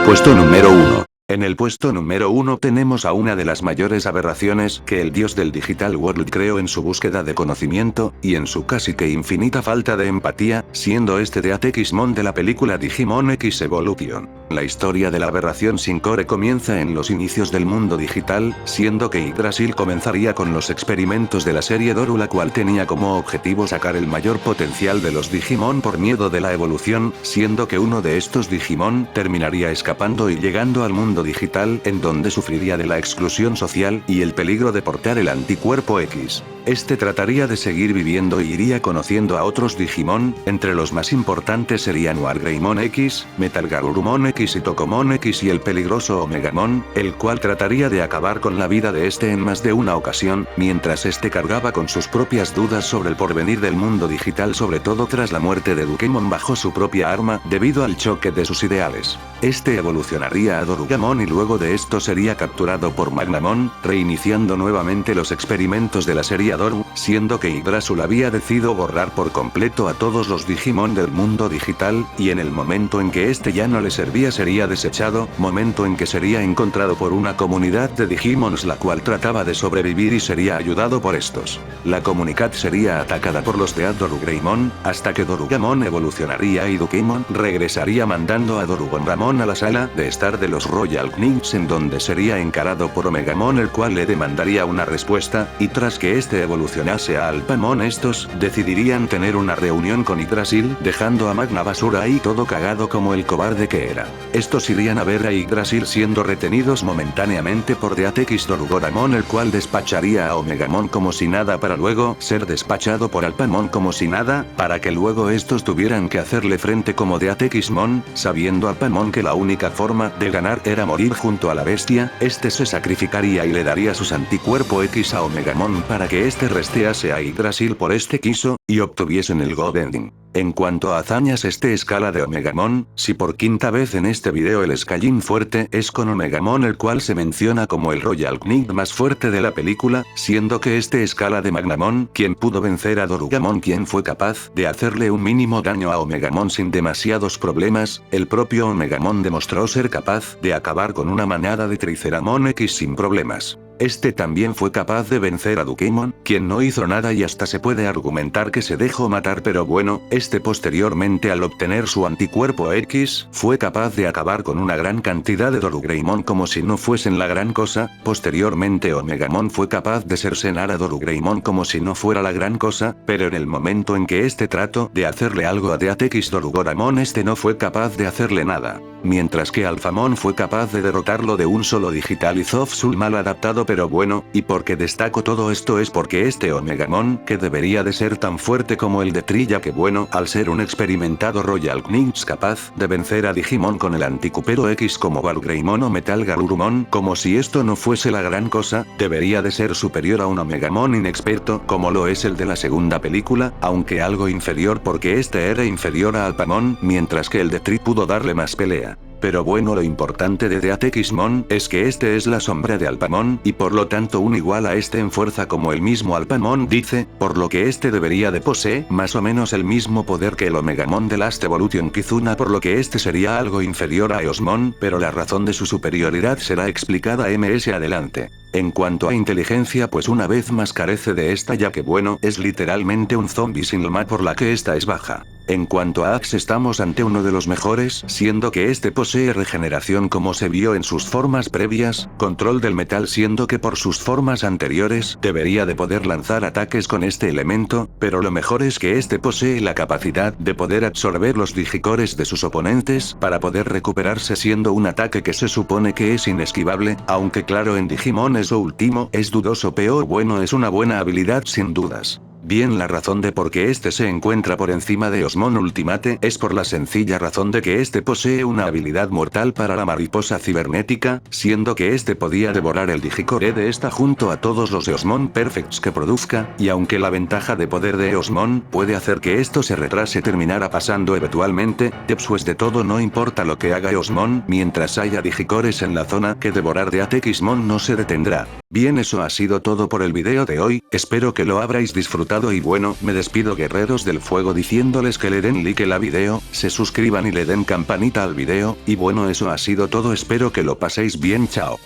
Puesto número 1. En el puesto número 1 tenemos a una de las mayores aberraciones que el dios del Digital World creó en su búsqueda de conocimiento, y en su casi que infinita falta de empatía, siendo este de Atexmon de la película Digimon X Evolution. La historia de la aberración sin core comienza en los inicios del mundo digital, siendo que Yggdrasil comenzaría con los experimentos de la serie Doru, la cual tenía como objetivo sacar el mayor potencial de los Digimon por miedo de la evolución, siendo que uno de estos Digimon terminaría escapando y llegando al mundo digital, en donde sufriría de la exclusión social y el peligro de portar el anticuerpo X. Este trataría de seguir viviendo y iría conociendo a otros Digimon, entre los más importantes serían Wargreymon X, Metalgarurumon X y Tokomon X y el peligroso Omegamon, el cual trataría de acabar con la vida de este en más de una ocasión, mientras este cargaba con sus propias dudas sobre el porvenir del mundo digital, sobre todo tras la muerte de Dukemon bajo su propia arma, debido al choque de sus ideales. Este evolucionaría a Dorugamon y luego de esto sería capturado por Magnamon, reiniciando nuevamente los experimentos de la serie Doru, siendo que Yggdrasil había decidido borrar por completo a todos los Digimon del mundo digital, y en el momento en que este ya no le servía sería desechado, momento en que sería encontrado por una comunidad de Digimons la cual trataba de sobrevivir y sería ayudado por estos. La comunidad sería atacada por los de Dorugreymon, hasta que Dorugamon evolucionaría y Dukemon regresaría mandando a Dorugonramon a la sala de estar de los Royal Knights, en donde sería encarado por Omegamon, el cual le demandaría una respuesta, y tras que este evolucionase a Alphamon estos decidirían tener una reunión con Yggdrasil, dejando a Magna basura ahí todo cagado como el cobarde que era. Estos irían a ver a Yggdrasil siendo retenidos momentáneamente por Deatex Dorugoramon, el cual despacharía a Omegamon como si nada para luego ser despachado por Alphamon como si nada, para que luego estos tuvieran que hacerle frente como Deatexmon, sabiendo Alphamon que la única forma de ganar era morir junto a la bestia, este se sacrificaría y le daría sus anticuerpo X a Omegamon para que este restease a Yggdrasil por este quiso, y obtuviesen el God Ending. En cuanto a hazañas escala de Omegamon, si por quinta vez en este video el escalín fuerte es con Omegamon, el cual se menciona como el Royal Knight más fuerte de la película, siendo que este escala de Magnamon, quien pudo vencer a Dorugamon, quien fue capaz de hacerle un mínimo daño a Omegamon sin demasiados problemas. El propio Omegamon demostró ser capaz de acabar con una manada de Triceramon X sin problemas. Este también fue capaz de vencer a Dukemon, quien no hizo nada y hasta se puede argumentar que se dejó matar, pero bueno, este posteriormente al obtener su anticuerpo X, fue capaz de acabar con una gran cantidad de Dorugreymon como si no fuesen la gran cosa. Posteriormente Omegamon fue capaz de cercenar a Dorugreymon como si no fuera la gran cosa, pero en el momento en que este trató de hacerle algo a Death Dorugoramon, este no fue capaz de hacerle nada. Mientras que Alphamon fue capaz de derrotarlo de un solo digital y Zofsul mal adaptado, pero bueno, y porque destaco todo esto es porque este Omegamon, que debería de ser tan fuerte como el de Trilla, que bueno, al ser un experimentado Royal Knight capaz de vencer a Digimon con el anticupero X como Valgreymon o Metal Garurumon, como si esto no fuese la gran cosa, debería de ser superior a un Omegamon inexperto como lo es el de la segunda película, aunque algo inferior porque este era inferior a Alphamon, mientras que el de Tri pudo darle más pelea. Pero bueno, lo importante de Deathmon es que este es la sombra de Alphamon y por lo tanto un igual a este en fuerza como el mismo Alphamon dice, por lo que este debería de poseer más o menos el mismo poder que el Omegamon de Last Evolution Kizuna, por lo que este sería algo inferior a Eosmon, pero la razón de su superioridad será explicada más adelante. En cuanto a inteligencia, pues una vez más carece de esta, ya que bueno, es literalmente un zombie sin alma, por la que esta es baja. En cuanto a Axe, estamos ante uno de los mejores, siendo que este posee regeneración como se vio en sus formas previas, control del metal, siendo que por sus formas anteriores debería de poder lanzar ataques con este elemento, pero lo mejor es que este posee la capacidad de poder absorber los digicores de sus oponentes para poder recuperarse, siendo un ataque que se supone que es inesquivable, aunque claro, en Digimon eso último es dudoso, pero bueno, es una buena habilidad sin dudas. Bien, la razón de por qué este se encuentra por encima de Osmon Ultimate es por la sencilla razón de que este posee una habilidad mortal para la mariposa cibernética, siendo que este podía devorar el Digicore de esta junto a todos los Eosmon Perfects que produzca, y aunque la ventaja de poder de Eosmon puede hacer que esto se retrase, terminara pasando eventualmente, después de todo no importa lo que haga Eosmon, mientras haya Digicores en la zona que devorar de Atexmon no se detendrá. Bien, eso ha sido todo por el video de hoy, espero que lo habréis disfrutado y bueno, me despido guerreros del fuego diciéndoles que le den like al video, se suscriban y le den campanita al video, y bueno, eso ha sido todo, espero que lo paséis bien, chao.